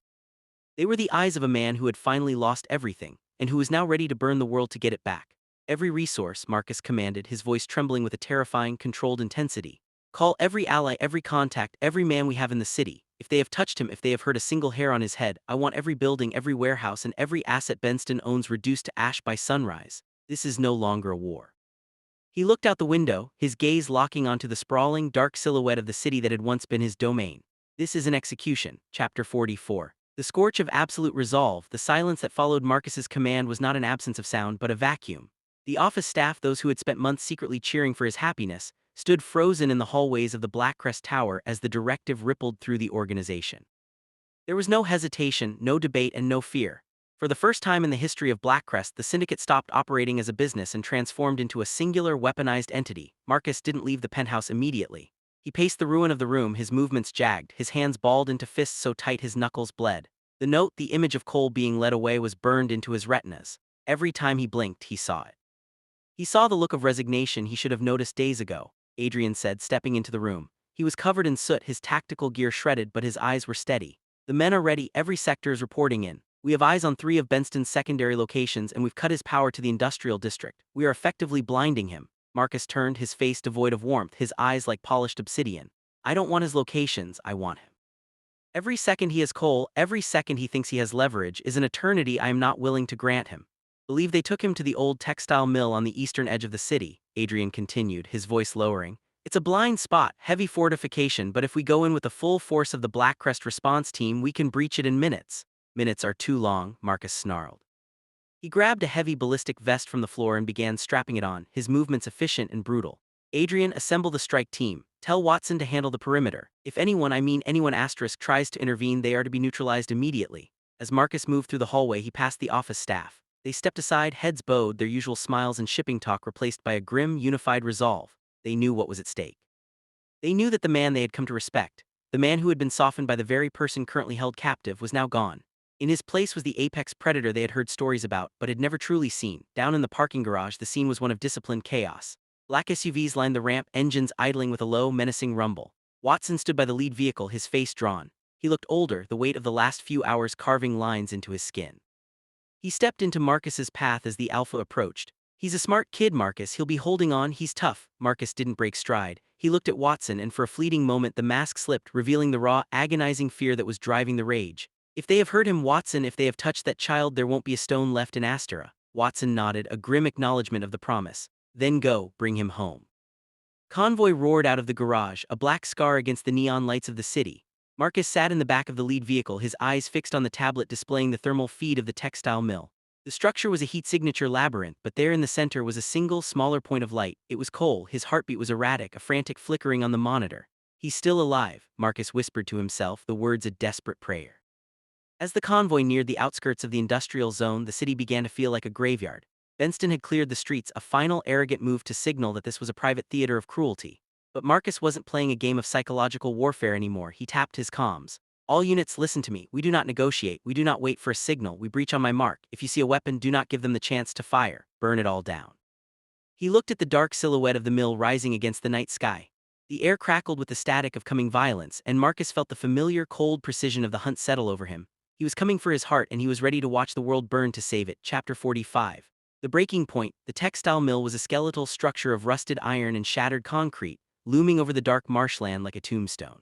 They were the eyes of a man who had finally lost everything, and who was now ready to burn the world to get it back. Every resource, Marcus commanded, his voice trembling with a terrifying, controlled intensity. Call every ally, every contact, every man we have in the city. If they have touched him, if they have hurt a single hair on his head, I want every building, every warehouse, and every asset Benston owns reduced to ash by sunrise. This is no longer a war. He looked out the window, his gaze locking onto the sprawling, dark silhouette of the city that had once been his domain. This is an execution. Chapter 44. The scorch of absolute resolve, the silence that followed Marcus's command was not an absence of sound but a vacuum. The office staff, those who had spent months secretly cheering for his happiness, stood frozen in the hallways of the Blackcrest Tower as the directive rippled through the organization. There was no hesitation, no debate, and no fear. For the first time in the history of Blackcrest, the syndicate stopped operating as a business and transformed into a singular weaponized entity. Marcus didn't leave the penthouse immediately. He paced the ruin of the room, his movements jagged, his hands balled into fists so tight his knuckles bled. The note, the image of Cole being led away, was burned into his retinas. Every time he blinked, he saw it. He saw the look of resignation he should have noticed days ago, Adrian said, stepping into the room. He was covered in soot, his tactical gear shredded, but his eyes were steady. The men are ready, every sector is reporting in. We have eyes on 3 of Benston's secondary locations and we've cut his power to the industrial district. We are effectively blinding him. Marcus turned, his face devoid of warmth, his eyes like polished obsidian. I don't want his locations, I want him. Every second he has coal, every second he thinks he has leverage is an eternity I am not willing to grant him. Believe they took him to the old textile mill on the eastern edge of the city, Adrian continued, his voice lowering. It's a blind spot, heavy fortification, but if we go in with the full force of the Blackcrest response team, we can breach it in minutes. Minutes are too long, Marcus snarled. He grabbed a heavy ballistic vest from the floor and began strapping it on, his movements efficient and brutal. Adrian, assemble the strike team. Tell Watson to handle the perimeter. If anyone, I mean anyone asterisk, tries to intervene, they are to be neutralized immediately. As Marcus moved through the hallway, he passed the office staff. They stepped aside, heads bowed, their usual smiles and shipping talk replaced by a grim, unified resolve. They knew what was at stake. They knew that the man they had come to respect, the man who had been softened by the very person currently held captive, was now gone. In his place was the apex predator they had heard stories about, but had never truly seen. Down in the parking garage, the scene was one of disciplined chaos. Black SUVs lined the ramp, engines idling with a low, menacing rumble. Watson stood by the lead vehicle, his face drawn. He looked older, the weight of the last few hours carving lines into his skin. He stepped into Marcus's path as the Alpha approached. He's a smart kid, Marcus, he'll be holding on, he's tough. Marcus didn't break stride. He looked at Watson and for a fleeting moment the mask slipped, revealing the raw, agonizing fear that was driving the rage. If they have hurt him, Watson, if they have touched that child, there won't be a stone left in Asterra. Watson nodded, a grim acknowledgement of the promise. Then go, bring him home. Convoy roared out of the garage, a black scar against the neon lights of the city. Marcus sat in the back of the lead vehicle, his eyes fixed on the tablet displaying the thermal feed of the textile mill. The structure was a heat signature labyrinth, but there in the center was a single, smaller point of light. It was Cole, his heartbeat was erratic, a frantic flickering on the monitor. He's still alive, Marcus whispered to himself, the words a desperate prayer. As the convoy neared the outskirts of the industrial zone, the city began to feel like a graveyard. Benston had cleared the streets, a final arrogant move to signal that this was a private theater of cruelty. But Marcus wasn't playing a game of psychological warfare anymore. He tapped his comms. All units, listen to me. We do not negotiate. We do not wait for a signal. We breach on my mark. If you see a weapon, do not give them the chance to fire. Burn it all down. He looked at the dark silhouette of the mill rising against the night sky. The air crackled with the static of coming violence, and Marcus felt the familiar, cold precision of the hunt settle over him. He was coming for his heart, and he was ready to watch the world burn to save it. Chapter 45. The breaking point, the textile mill, was a skeletal structure of rusted iron and shattered concrete, looming over the dark marshland like a tombstone.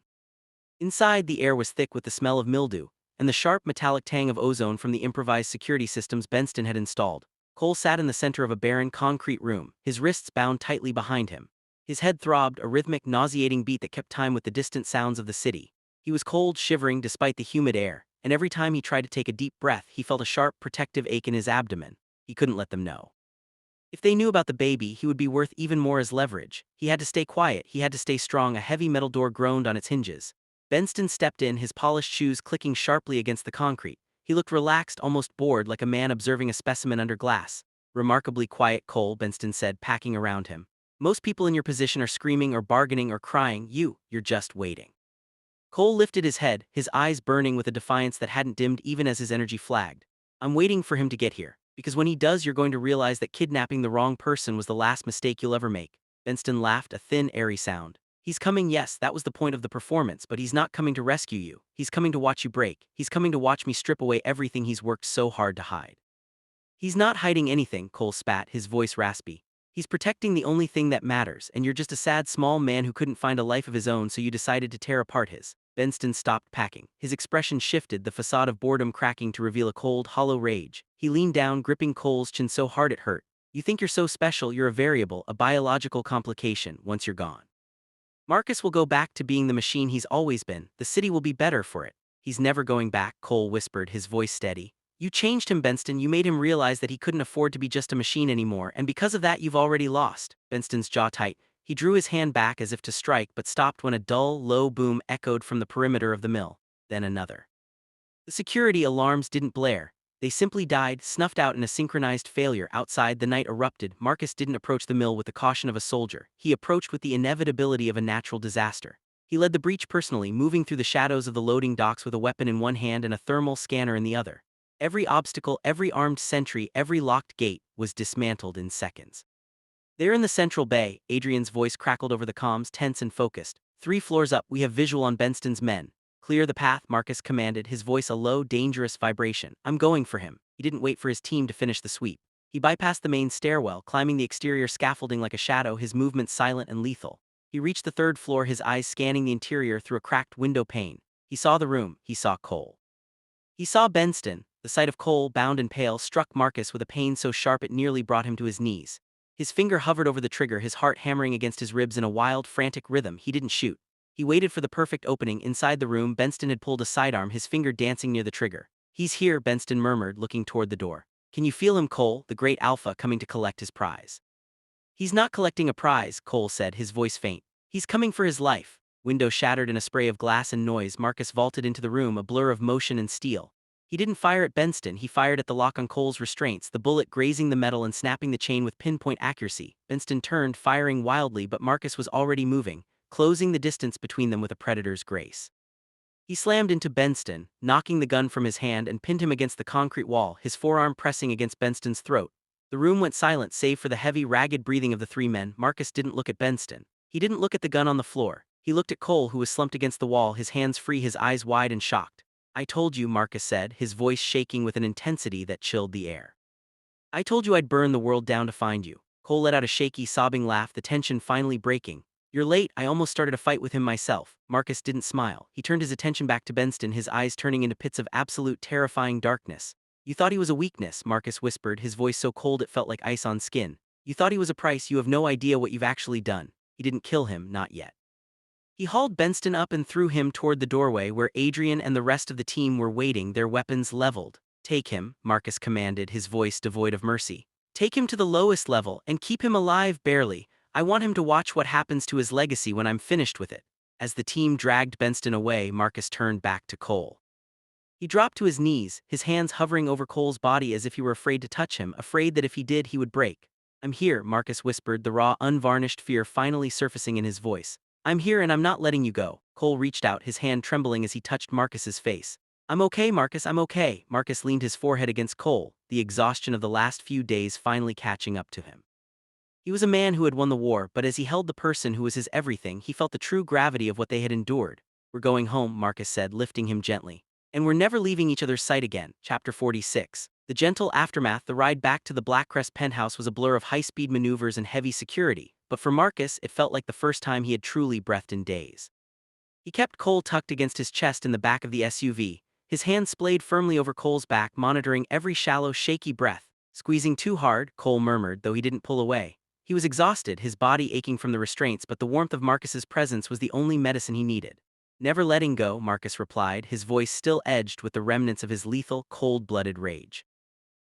Inside, the air was thick with the smell of mildew, and the sharp metallic tang of ozone from the improvised security systems Benston had installed. Cole sat in the center of a barren concrete room, his wrists bound tightly behind him. His head throbbed, a rhythmic, nauseating beat that kept time with the distant sounds of the city. He was cold, shivering despite the humid air, and every time he tried to take a deep breath, he felt a sharp, protective ache in his abdomen. He couldn't let them know. If they knew about the baby, he would be worth even more as leverage. He had to stay quiet, he had to stay strong. A heavy metal door groaned on its hinges. Benston stepped in, his polished shoes clicking sharply against the concrete. He looked relaxed, almost bored, like a man observing a specimen under glass. Remarkably quiet, Cole, Benston said, packing around him. Most people in your position are screaming or bargaining or crying. You're just waiting. Cole lifted his head, his eyes burning with a defiance that hadn't dimmed even as his energy flagged. I'm waiting for him to get here, because when he does, you're going to realize that kidnapping the wrong person was the last mistake you'll ever make. Benston laughed, a thin, airy sound. He's coming, yes, that was the point of the performance, but he's not coming to rescue you. He's coming to watch you break. He's coming to watch me strip away everything he's worked so hard to hide. He's not hiding anything, Cole spat, his voice raspy. He's protecting the only thing that matters, and you're just a sad small man who couldn't find a life of his own, so you decided to tear apart his. Benston stopped packing. His expression shifted, the facade of boredom cracking to reveal a cold, hollow rage. He leaned down, gripping Cole's chin so hard it hurt. You think you're so special, you're a variable, a biological complication, once you're gone. Marcus will go back to being the machine he's always been. The city will be better for it. He's never going back, Cole whispered, his voice steady. You changed him, Benston. You made him realize that he couldn't afford to be just a machine anymore, and because of that you've already lost. Benston's jaw tight. He drew his hand back as if to strike, but stopped when a dull, low boom echoed from the perimeter of the mill. Then another. The security alarms didn't blare. They simply died, snuffed out in a synchronized failure. Outside, the night erupted. Marcus didn't approach the mill with the caution of a soldier. He approached with the inevitability of a natural disaster. He led the breach personally, moving through the shadows of the loading docks with a weapon in one hand and a thermal scanner in the other. Every obstacle, every armed sentry, every locked gate was dismantled in seconds. There in the central bay, Adrian's voice crackled over the comms, tense and focused. 3 floors up, we have visual on Benston's men. Clear the path, Marcus commanded, his voice a low, dangerous vibration. I'm going for him. He didn't wait for his team to finish the sweep. He bypassed the main stairwell, climbing the exterior scaffolding like a shadow, his movements silent and lethal. He reached the 3rd floor, his eyes scanning the interior through a cracked window pane. He saw the room, he saw Cole. He saw Benston. The sight of Cole, bound and pale, struck Marcus with a pain so sharp it nearly brought him to his knees. His finger hovered over the trigger, his heart hammering against his ribs in a wild, frantic rhythm. He didn't shoot. He waited for the perfect opening. Inside the room, Benston had pulled a sidearm, his finger dancing near the trigger. He's here, Benston murmured, looking toward the door. Can you feel him, Cole, the great alpha coming to collect his prize? He's not collecting a prize, Cole said, his voice faint. He's coming for his life. Window shattered in a spray of glass and noise. Marcus vaulted into the room, a blur of motion and steel. He didn't fire at Benston, he fired at the lock on Cole's restraints, the bullet grazing the metal and snapping the chain with pinpoint accuracy. Benston turned, firing wildly, but Marcus was already moving, closing the distance between them with a predator's grace. He slammed into Benston, knocking the gun from his hand and pinned him against the concrete wall, his forearm pressing against Benston's throat. The room went silent save for the heavy, ragged breathing of the 3 men. Marcus didn't look at Benston. He didn't look at the gun on the floor. He looked at Cole, who was slumped against the wall, his hands free, his eyes wide and shocked. I told you, Marcus said, his voice shaking with an intensity that chilled the air. I told you I'd burn the world down to find you. Cole let out a shaky, sobbing laugh, the tension finally breaking. You're late, I almost started a fight with him myself. Marcus didn't smile. He turned his attention back to Benston, his eyes turning into pits of absolute, terrifying darkness. You thought he was a weakness, Marcus whispered, his voice so cold it felt like ice on skin. You thought he was a price, you have no idea what you've actually done. He didn't kill him, not yet. He hauled Benston up and threw him toward the doorway where Adrian and the rest of the team were waiting, their weapons leveled. Take him, Marcus commanded, his voice devoid of mercy. Take him to the lowest level and keep him alive barely. I want him to watch what happens to his legacy when I'm finished with it. As the team dragged Benston away, Marcus turned back to Cole. He dropped to his knees, his hands hovering over Cole's body as if he were afraid to touch him, afraid that if he did, he would break. I'm here, Marcus whispered, the raw, unvarnished fear finally surfacing in his voice. I'm here and I'm not letting you go. Cole reached out, his hand trembling as he touched Marcus's face. I'm okay, Marcus, I'm okay. Marcus leaned his forehead against Cole, the exhaustion of the last few days finally catching up to him. He was a man who had won the war, but as he held the person who was his everything, he felt the true gravity of what they had endured. We're going home, Marcus said, lifting him gently. And we're never leaving each other's sight again. Chapter 46. The gentle aftermath. The ride back to the Blackcrest penthouse was a blur of high-speed maneuvers and heavy security, but for Marcus, it felt like the first time he had truly breathed in days. He kept Cole tucked against his chest in the back of the SUV, his hand splayed firmly over Cole's back, monitoring every shallow, shaky breath. Squeezing too hard, Cole murmured, though he didn't pull away. He was exhausted, his body aching from the restraints, but the warmth of Marcus's presence was the only medicine he needed. Never letting go, Marcus replied, his voice still edged with the remnants of his lethal, cold-blooded rage.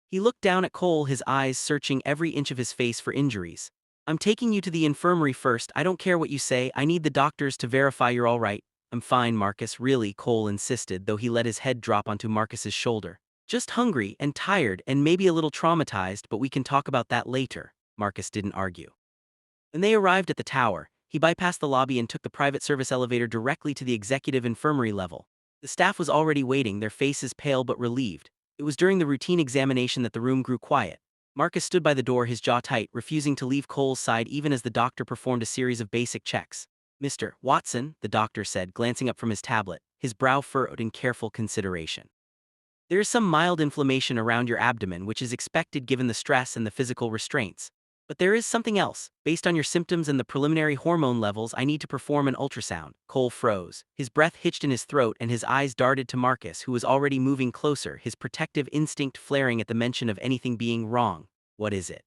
He looked down at Cole, his eyes searching every inch of his face for injuries. I'm taking you to the infirmary first, I don't care what you say, I need the doctors to verify you're all right. I'm fine, Marcus, really, Cole insisted, though he let his head drop onto Marcus's shoulder. Just hungry and tired and maybe a little traumatized, but we can talk about that later. Marcus didn't argue. When they arrived at the tower, he bypassed the lobby and took the private service elevator directly to the executive infirmary level. The staff was already waiting, their faces pale but relieved. It was during the routine examination that the room grew quiet. Marcus stood by the door, his jaw tight, refusing to leave Cole's side even as the doctor performed a series of basic checks. Mr. Watson, the doctor said, glancing up from his tablet, his brow furrowed in careful consideration. There is some mild inflammation around your abdomen, which is expected given the stress and the physical restraints. But there is something else. Based on your symptoms and the preliminary hormone levels, I need to perform an ultrasound. Cole froze. His breath hitched in his throat and his eyes darted to Marcus, who was already moving closer, his protective instinct flaring at the mention of anything being wrong. What is it?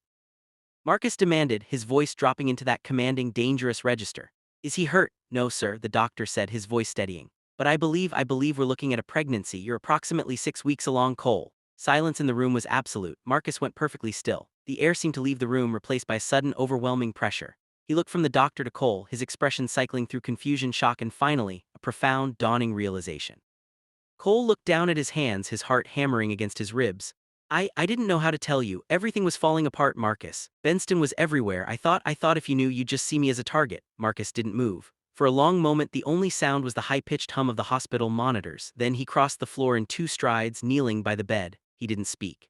Marcus demanded, his voice dropping into that commanding, dangerous register. Is he hurt? No, sir, the doctor said, his voice steadying. But I believe we're looking at a pregnancy. You're approximately 6 weeks along, Cole. Silence in the room was absolute. Marcus went perfectly still. The air seemed to leave the room, replaced by sudden, overwhelming pressure. He looked from the doctor to Cole, his expression cycling through confusion, shock, and finally, a profound, dawning realization. Cole looked down at his hands, his heart hammering against his ribs. I didn't know how to tell you. Everything was falling apart, Marcus. Benston was everywhere. I thought if you knew, you'd just see me as a target. Marcus didn't move. For a long moment, the only sound was the high-pitched hum of the hospital monitors. Then he crossed the floor in 2 strides, kneeling by the bed. He didn't speak.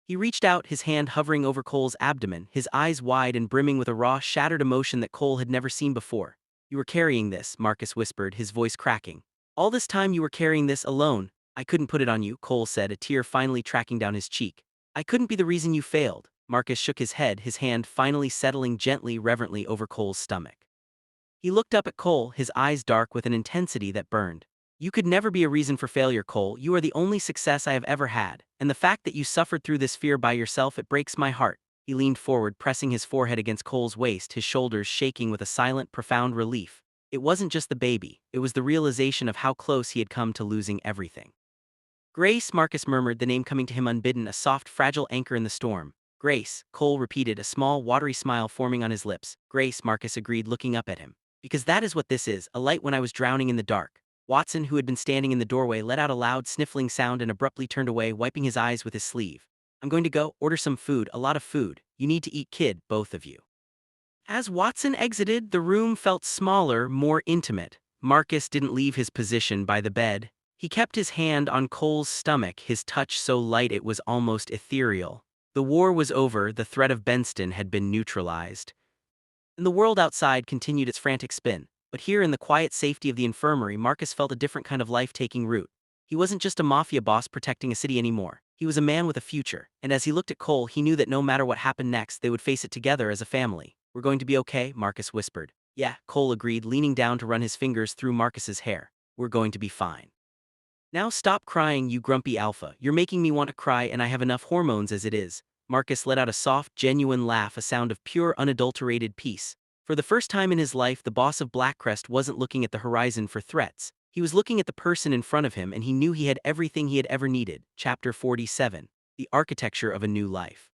He reached out, his hand hovering over Cole's abdomen, his eyes wide and brimming with a raw, shattered emotion that Cole had never seen before. "You were carrying this," Marcus whispered, his voice cracking. "All this time you were carrying this alone." "I couldn't put it on you," Cole said, a tear finally tracking down his cheek. "I couldn't be the reason you failed." Marcus shook his head, his hand finally settling gently, reverently over Cole's stomach. He looked up at Cole, his eyes dark with an intensity that burned. "You could never be a reason for failure, Cole. You are the only success I have ever had, and the fact that you suffered through this fear by yourself, it breaks my heart." He leaned forward, pressing his forehead against Cole's waist, his shoulders shaking with a silent, profound relief. It wasn't just the baby, it was the realization of how close he had come to losing everything. "Grace," Marcus murmured, the name coming to him unbidden, a soft, fragile anchor in the storm. "Grace," Cole repeated, a small, watery smile forming on his lips. "Grace," Marcus agreed, looking up at him. "Because that is what this is, a light when I was drowning in the dark." Watson, who had been standing in the doorway, let out a loud, sniffling sound and abruptly turned away, wiping his eyes with his sleeve. "I'm going to go order some food, a lot of food. You need to eat, kid, both of you." As Watson exited, the room felt smaller, more intimate. Marcus didn't leave his position by the bed. He kept his hand on Cole's stomach, his touch so light it was almost ethereal. The war was over, the threat of Benston had been neutralized. And the world outside continued its frantic spin. But here in the quiet safety of the infirmary, Marcus felt a different kind of life-taking root. He wasn't just a mafia boss protecting a city anymore. He was a man with a future, and as he looked at Cole, he knew that no matter what happened next, they would face it together as a family. "We're going to be okay," Marcus whispered. "Yeah," Cole agreed, leaning down to run his fingers through Marcus's hair. "We're going to be fine. Now stop crying, you grumpy alpha. You're making me want to cry, and I have enough hormones as it is." Marcus let out a soft, genuine laugh, a sound of pure, unadulterated peace. For the first time in his life, the boss of Blackcrest wasn't looking at the horizon for threats. He was looking at the person in front of him, and he knew he had everything he had ever needed. Chapter 47. The Architecture of a New Life.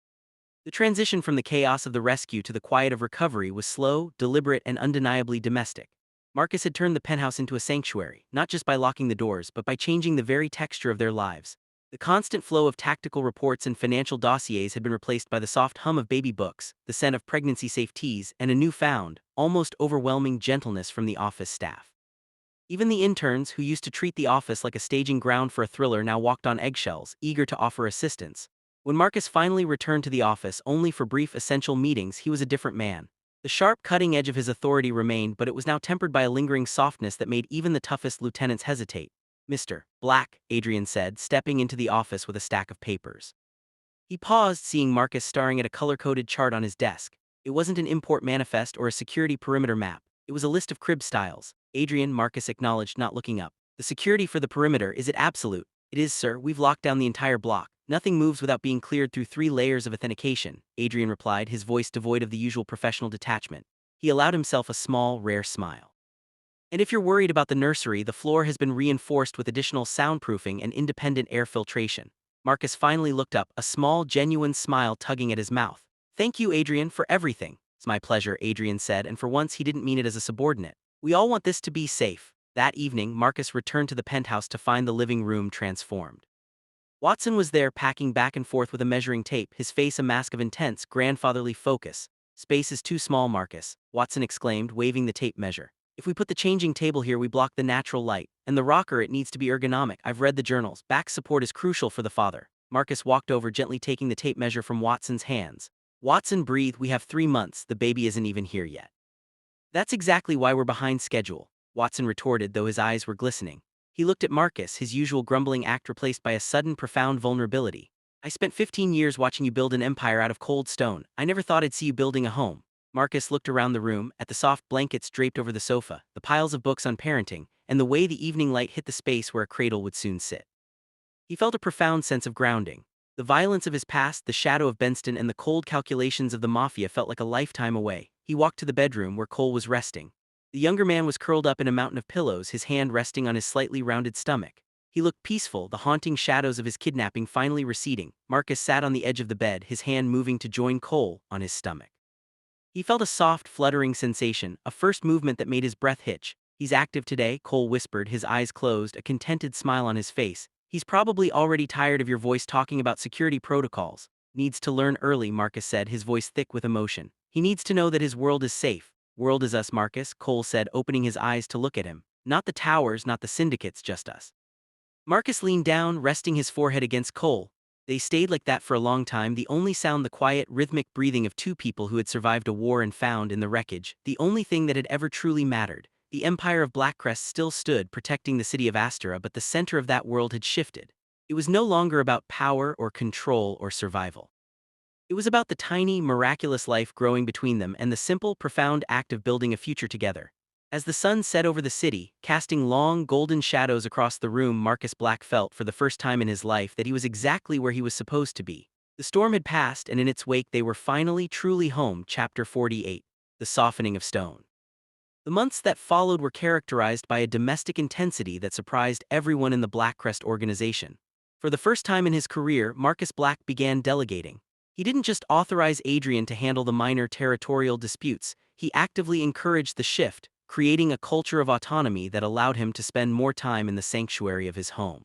The transition from the chaos of the rescue to the quiet of recovery was slow, deliberate, and undeniably domestic. Marcus had turned the penthouse into a sanctuary, not just by locking the doors, but by changing the very texture of their lives. The constant flow of tactical reports and financial dossiers had been replaced by the soft hum of baby books, the scent of pregnancy-safe teas, and a newfound, almost overwhelming gentleness from the office staff. Even the interns, who used to treat the office like a staging ground for a thriller, now walked on eggshells, eager to offer assistance. When Marcus finally returned to the office, only for brief essential meetings, he was a different man. The sharp, cutting edge of his authority remained, but it was now tempered by a lingering softness that made even the toughest lieutenants hesitate. "Mr. Black," Adrian said, stepping into the office with a stack of papers. He paused, seeing Marcus staring at a color-coded chart on his desk. It wasn't an import manifest or a security perimeter map. It was a list of crib styles. "Adrian," Marcus acknowledged, not looking up. "The security for the perimeter, is it absolute?" "It is, sir. We've locked down the entire block. Nothing moves without being cleared through 3 layers of authentication," Adrian replied, his voice devoid of the usual professional detachment. He allowed himself a small, rare smile. "And if you're worried about the nursery, the floor has been reinforced with additional soundproofing and independent air filtration." Marcus finally looked up, a small, genuine smile tugging at his mouth. "Thank you, Adrian, for everything." "It's my pleasure," Adrian said, and for once he didn't mean it as a subordinate. "We all want this to be safe." That evening, Marcus returned to the penthouse to find the living room transformed. Watson was there, packing back and forth with a measuring tape, his face a mask of intense, grandfatherly focus. "Space is too small, Marcus," Watson exclaimed, waving the tape measure. "If we put the changing table here, we block the natural light. And the rocker, it needs to be ergonomic. I've read the journals. Back support is crucial for the father." Marcus walked over, gently taking the tape measure from Watson's hands. Watson breathed. "We have 3 months. The baby isn't even here yet." "That's exactly why we're behind schedule," Watson retorted, though his eyes were glistening. He looked at Marcus, his usual grumbling act replaced by a sudden, profound vulnerability. "I spent 15 years watching you build an empire out of cold stone. I never thought I'd see you building a home." Marcus looked around the room, at the soft blankets draped over the sofa, the piles of books on parenting, and the way the evening light hit the space where a cradle would soon sit. He felt a profound sense of grounding. The violence of his past, the shadow of Benston, and the cold calculations of the Mafia felt like a lifetime away. He walked to the bedroom where Cole was resting. The younger man was curled up in a mountain of pillows, his hand resting on his slightly rounded stomach. He looked peaceful, the haunting shadows of his kidnapping finally receding. Marcus sat on the edge of the bed, his hand moving to join Cole on his stomach. He felt a soft, fluttering sensation, a first movement that made his breath hitch. "He's active today," Cole whispered, his eyes closed, a contented smile on his face. "He's probably already tired of your voice talking about security protocols." "Needs to learn early," Marcus said, his voice thick with emotion. "He needs to know that his world is safe." "World is us, Marcus," Cole said, opening his eyes to look at him. "Not the towers, not the syndicates, just us." Marcus leaned down, resting his forehead against Cole. They stayed like that for a long time, the only sound the quiet, rhythmic breathing of two people who had survived a war and found in the wreckage, the only thing that had ever truly mattered. The empire of Blackcrest still stood, protecting the city of Asterra, but the center of that world had shifted. It was no longer about power or control or survival. It was about the tiny, miraculous life growing between them and the simple, profound act of building a future together. As the sun set over the city, casting long, golden shadows across the room, Marcus Black felt for the first time in his life that he was exactly where he was supposed to be. The storm had passed, and in its wake they were finally truly home. Chapter 48. The Softening of Stone. The months that followed were characterized by a domestic intensity that surprised everyone in the Blackcrest organization. For the first time in his career, Marcus Black began delegating. He didn't just authorize Adrian to handle the minor territorial disputes, he actively encouraged the shift, creating a culture of autonomy that allowed him to spend more time in the sanctuary of his home.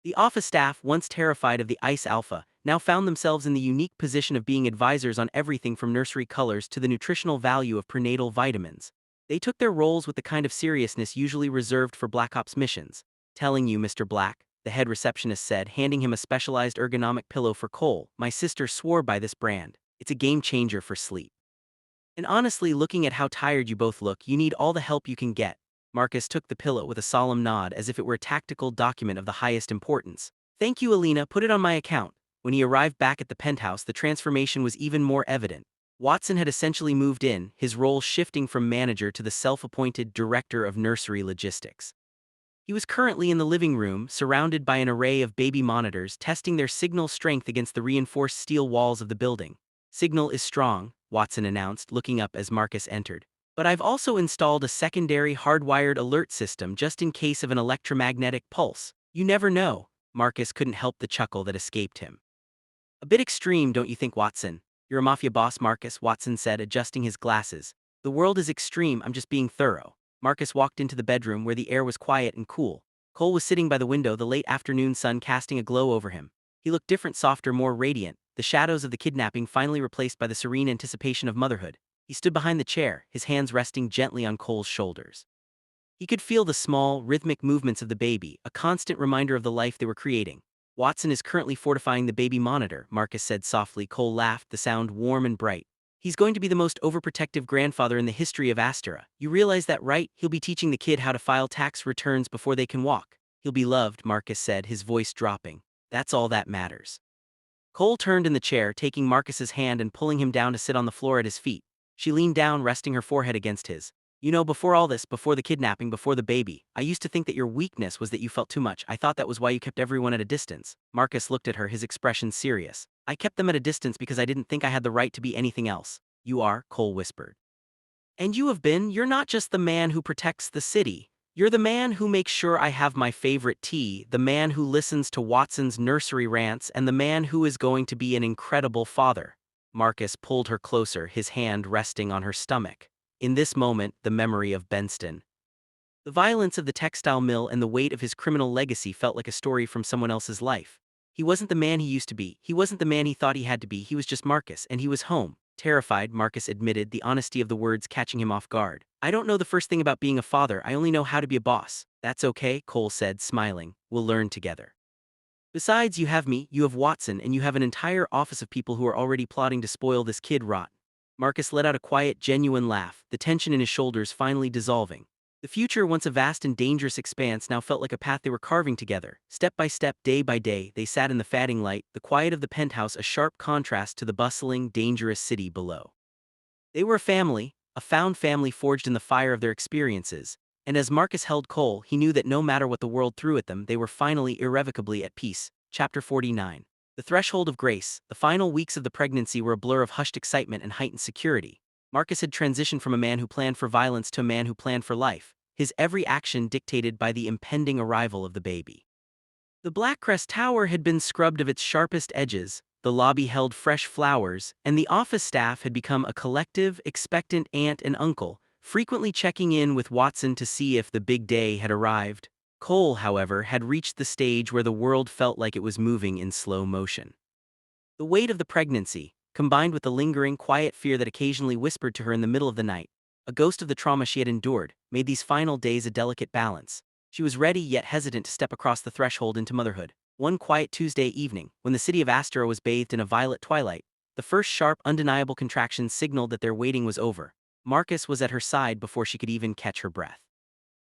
The office staff, once terrified of the Ice Alpha, now found themselves in the unique position of being advisors on everything from nursery colors to the nutritional value of prenatal vitamins. They took their roles with the kind of seriousness usually reserved for Black Ops missions. "Telling you, Mr. Black," the head receptionist said, handing him a specialized ergonomic pillow for Cole. "My sister swore by this brand. It's a game changer for sleep. And honestly, looking at how tired you both look, you need all the help you can get." Marcus took the pillow with a solemn nod as if it were a tactical document of the highest importance. "Thank you, Alina, put it on my account." When he arrived back at the penthouse, the transformation was even more evident. Watson had essentially moved in, his role shifting from manager to the self-appointed director of nursery logistics. He was currently in the living room, surrounded by an array of baby monitors, testing their signal strength against the reinforced steel walls of the building. "Signal is strong," Watson announced, looking up as Marcus entered. "But I've also installed a secondary hardwired alert system just in case of an electromagnetic pulse. You never know." Marcus couldn't help the chuckle that escaped him. "A bit extreme, don't you think, Watson?" "You're a mafia boss, Marcus," Watson said, adjusting his glasses. "The world is extreme, I'm just being thorough." Marcus walked into the bedroom where the air was quiet and cool. Cole was sitting by the window, the late afternoon sun casting a glow over him. He looked different, softer, more radiant, the shadows of the kidnapping finally replaced by the serene anticipation of motherhood. He stood behind the chair, his hands resting gently on Cole's shoulders. He could feel the small, rhythmic movements of the baby, a constant reminder of the life they were creating. "Watson is currently fortifying the baby monitor," Marcus said softly. Cole laughed, the sound warm and bright. "He's going to be the most overprotective grandfather in the history of Asterra. You realize that, right? He'll be teaching the kid how to file tax returns before they can walk." "He'll be loved," Marcus said, his voice dropping. "That's all that matters." Cole turned in the chair, taking Marcus's hand and pulling him down to sit on the floor at his feet. She leaned down, resting her forehead against his. "You know, before all this, before the kidnapping, before the baby, I used to think that your weakness was that you felt too much. I thought that was why you kept everyone at a distance." Marcus looked at her, his expression serious. "I kept them at a distance because I didn't think I had the right to be anything else." "You are," Cole whispered. "And you have been. You're not just the man who protects the city. You're the man who makes sure I have my favorite tea, the man who listens to Watson's nursery rants, and the man who is going to be an incredible father." Marcus pulled her closer, his hand resting on her stomach. In this moment, the memory of Benston. The violence of the textile mill and the weight of his criminal legacy felt like a story from someone else's life. He wasn't the man he used to be, he wasn't the man he thought he had to be, he was just Marcus, and he was home. Terrified, Marcus admitted, the honesty of the words catching him off guard. "I don't know the first thing about being a father, I only know how to be a boss." "That's okay," Cole said, smiling. "We'll learn together. Besides, you have me, you have Watson, and you have an entire office of people who are already plotting to spoil this kid rot." Marcus let out a quiet, genuine laugh, the tension in his shoulders finally dissolving. The future, once a vast and dangerous expanse, now felt like a path they were carving together. Step by step, day by day, they sat in the fading light, the quiet of the penthouse a sharp contrast to the bustling, dangerous city below. They were a found family forged in the fire of their experiences, and as Marcus held Cole, he knew that no matter what the world threw at them, they were finally irrevocably at peace. Chapter 49. The Threshold of Grace. The final weeks of the pregnancy were a blur of hushed excitement and heightened security. Marcus had transitioned from a man who planned for violence to a man who planned for life, his every action dictated by the impending arrival of the baby. The Blackcrest Tower had been scrubbed of its sharpest edges, the lobby held fresh flowers, and the office staff had become a collective, expectant aunt and uncle, frequently checking in with Watson to see if the big day had arrived. Cole, however, had reached the stage where the world felt like it was moving in slow motion. The weight of the pregnancy, combined with the lingering, quiet fear that occasionally whispered to her in the middle of the night, a ghost of the trauma she had endured, made these final days a delicate balance. She was ready yet hesitant to step across the threshold into motherhood. One quiet Tuesday evening, when the city of Asterra was bathed in a violet twilight, the first sharp, undeniable contraction signaled that their waiting was over. Marcus was at her side before she could even catch her breath.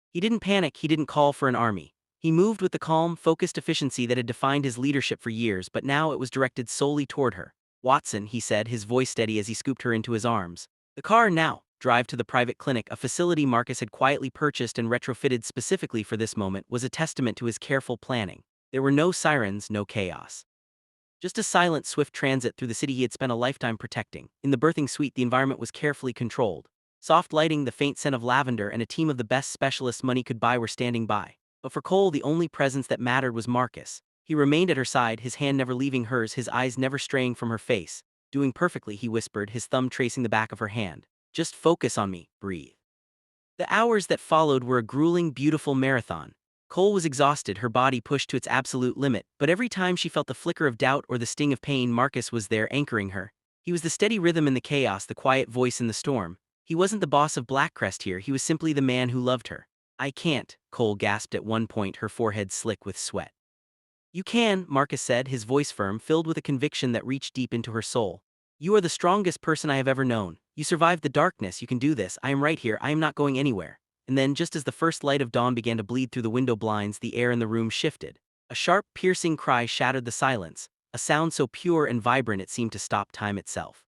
He didn't panic, he didn't call for an army. He moved with the calm, focused efficiency that had defined his leadership for years, but now it was directed solely toward her. "Watson," he said, his voice steady as he scooped her into his arms. "The car now." Drive to the private clinic, a facility Marcus had quietly purchased and retrofitted specifically for this moment, was a testament to his careful planning. There were no sirens, no chaos. Just a silent, swift transit through the city he had spent a lifetime protecting. In the birthing suite, the environment was carefully controlled. Soft lighting, the faint scent of lavender, and a team of the best specialists money could buy were standing by. But for Cole, the only presence that mattered was Marcus. He remained at her side, his hand never leaving hers, his eyes never straying from her face. "Doing perfectly," he whispered, his thumb tracing the back of her hand. "Just focus on me, breathe." The hours that followed were a grueling, beautiful marathon. Cole was exhausted, her body pushed to its absolute limit, but every time she felt the flicker of doubt or the sting of pain, Marcus was there anchoring her. He was the steady rhythm in the chaos, the quiet voice in the storm. He wasn't the boss of Blackcrest here, he was simply the man who loved her. "I can't," Cole gasped at one point, her forehead slick with sweat. "You can," Marcus said, his voice firm, filled with a conviction that reached deep into her soul. "You are the strongest person I have ever known. You survived the darkness, you can do this, I am right here, I am not going anywhere." And then, just as the first light of dawn began to bleed through the window blinds, the air in the room shifted. A sharp, piercing cry shattered the silence, a sound so pure and vibrant it seemed to stop time itself.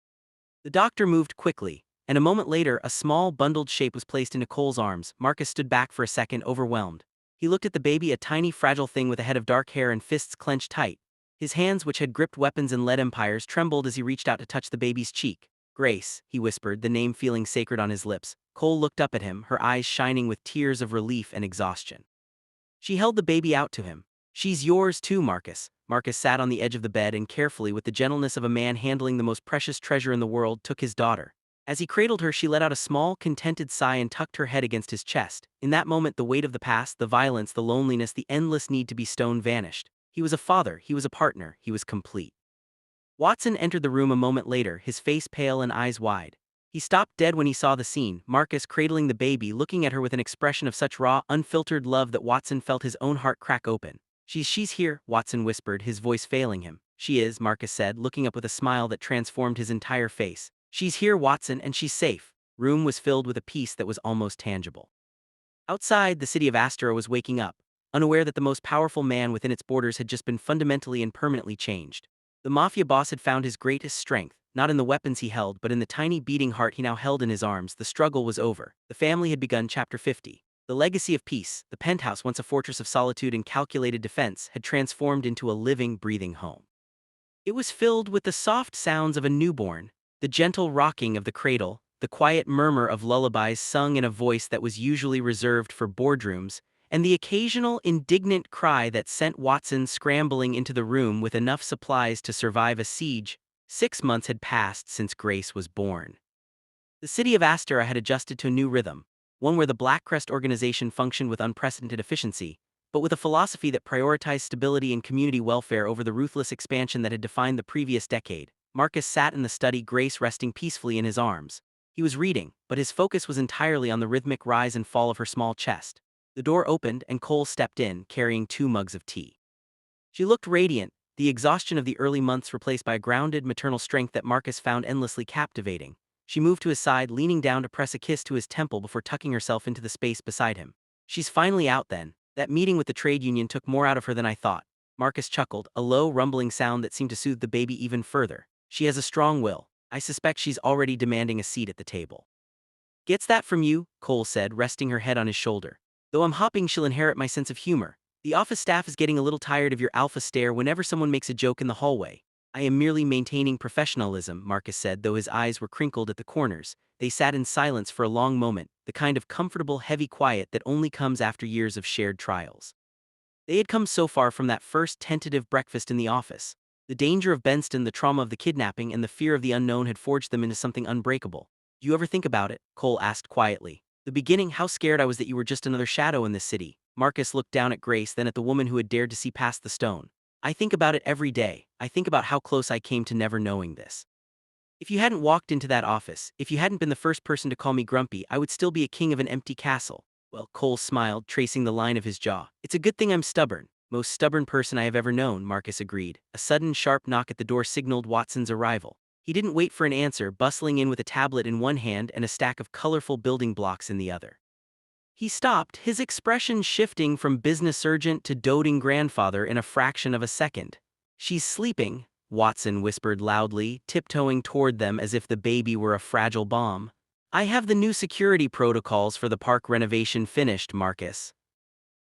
The doctor moved quickly, and a moment later, a small, bundled shape was placed into Cole's arms. Marcus stood back for a second, overwhelmed. He looked at the baby, a tiny, fragile thing with a head of dark hair and fists clenched tight. His hands, which had gripped weapons and led empires, trembled as he reached out to touch the baby's cheek. "Grace," he whispered, the name feeling sacred on his lips. Cole looked up at him, her eyes shining with tears of relief and exhaustion. She held the baby out to him. "She's yours too, Marcus." Marcus sat on the edge of the bed and carefully, with the gentleness of a man handling the most precious treasure in the world, took his daughter. As he cradled her, she let out a small, contented sigh and tucked her head against his chest. In that moment, the weight of the past, the violence, the loneliness, the endless need to be stone vanished. He was a father, he was a partner, he was complete. Watson entered the room a moment later, his face pale and eyes wide. He stopped dead when he saw the scene, Marcus cradling the baby, looking at her with an expression of such raw, unfiltered love that Watson felt his own heart crack open. She's here," Watson whispered, his voice failing him. "She is," Marcus said, looking up with a smile that transformed his entire face. "She's here, Watson, and she's safe." Room was filled with a peace that was almost tangible. Outside, the city of Asterra was waking up, unaware that the most powerful man within its borders had just been fundamentally and permanently changed. The Mafia boss had found his greatest strength, not in the weapons he held but in the tiny beating heart he now held in his arms. The struggle was over. The family had begun Chapter 50. The legacy of peace, the penthouse once a fortress of solitude and calculated defense, had transformed into a living, breathing home. It was filled with the soft sounds of a newborn, the gentle rocking of the cradle, the quiet murmur of lullabies sung in a voice that was usually reserved for boardrooms, and the occasional indignant cry that sent Watson scrambling into the room with enough supplies to survive a siege. 6 months had passed since Grace was born. The city of Asterra had adjusted to a new rhythm, one where the Blackcrest organization functioned with unprecedented efficiency, but with a philosophy that prioritized stability and community welfare over the ruthless expansion that had defined the previous decade. Marcus sat in the study, Grace resting peacefully in his arms. He was reading, but his focus was entirely on the rhythmic rise and fall of her small chest. The door opened and Cole stepped in, carrying 2 mugs of tea. She looked radiant, the exhaustion of the early months replaced by a grounded maternal strength that Marcus found endlessly captivating. She moved to his side, leaning down to press a kiss to his temple before tucking herself into the space beside him. "She's finally out then. That meeting with the trade union took more out of her than I thought." Marcus chuckled, a low, rumbling sound that seemed to soothe the baby even further. "She has a strong will. I suspect she's already demanding a seat at the table." "Gets that from you," Cole said, resting her head on his shoulder. "Though I'm hoping she'll inherit my sense of humor. The office staff is getting a little tired of your alpha stare whenever someone makes a joke in the hallway." "I am merely maintaining professionalism," Marcus said, though his eyes were crinkled at the corners. They sat in silence for a long moment, the kind of comfortable, heavy quiet that only comes after years of shared trials. They had come so far from that first tentative breakfast in the office. The danger of Benston, the trauma of the kidnapping, and the fear of the unknown had forged them into something unbreakable. "Do you ever think about it?" Cole asked quietly. "The beginning, how scared I was that you were just another shadow in this city." Marcus looked down at Grace, then at the woman who had dared to see past the stone. "I think about it every day. I think about how close I came to never knowing this. If you hadn't walked into that office, if you hadn't been the first person to call me grumpy, I would still be a king of an empty castle." "Well," Cole smiled, tracing the line of his jaw, "it's a good thing I'm stubborn. Most stubborn person I have ever known, Marcus agreed. A sudden, sharp knock at the door signaled Watson's arrival. He didn't wait for an answer, bustling in with a tablet in one hand and a stack of colorful building blocks in the other. He stopped, his expression shifting from business urgent to doting grandfather in a fraction of a second. "She's sleeping," Watson whispered loudly, tiptoeing toward them as if the baby were a fragile bomb. "I have the new security protocols for the park renovation finished, Marcus.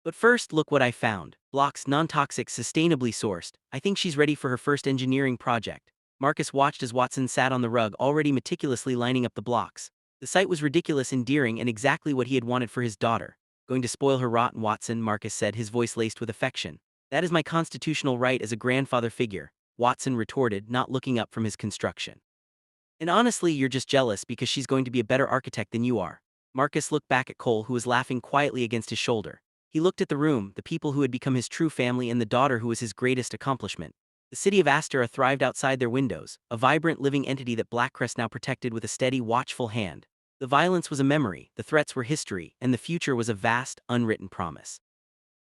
But first, look what I found. Blocks, non-toxic, sustainably sourced. I think she's ready for her first engineering project." Marcus watched as Watson sat on the rug, already meticulously lining up the blocks. The sight was ridiculous, endearing, and exactly what he had wanted for his daughter. "Going to spoil her rotten, Watson," Marcus said, his voice laced with affection. "That is my constitutional right as a grandfather figure," Watson retorted, not looking up from his construction. "And honestly, you're just jealous because she's going to be a better architect than you are." Marcus looked back at Cole, who was laughing quietly against his shoulder. He looked at the room, the people who had become his true family, and the daughter who was his greatest accomplishment. The city of Asterra thrived outside their windows, a vibrant living entity that Blackcrest now protected with a steady, watchful hand. The violence was a memory, the threats were history, and the future was a vast, unwritten promise.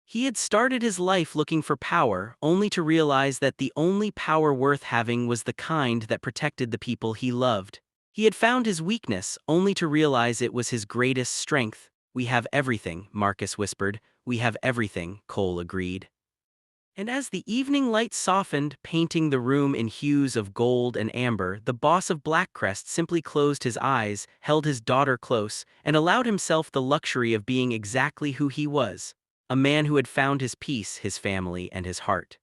He had started his life looking for power, only to realize that the only power worth having was the kind that protected the people he loved. He had found his weakness, only to realize it was his greatest strength. "We have everything," Marcus whispered. "We have everything," Cole agreed. And as the evening light softened, painting the room in hues of gold and amber, the boss of Blackcrest simply closed his eyes, held his daughter close, and allowed himself the luxury of being exactly who he was. A man who had found his peace, his family, and his heart.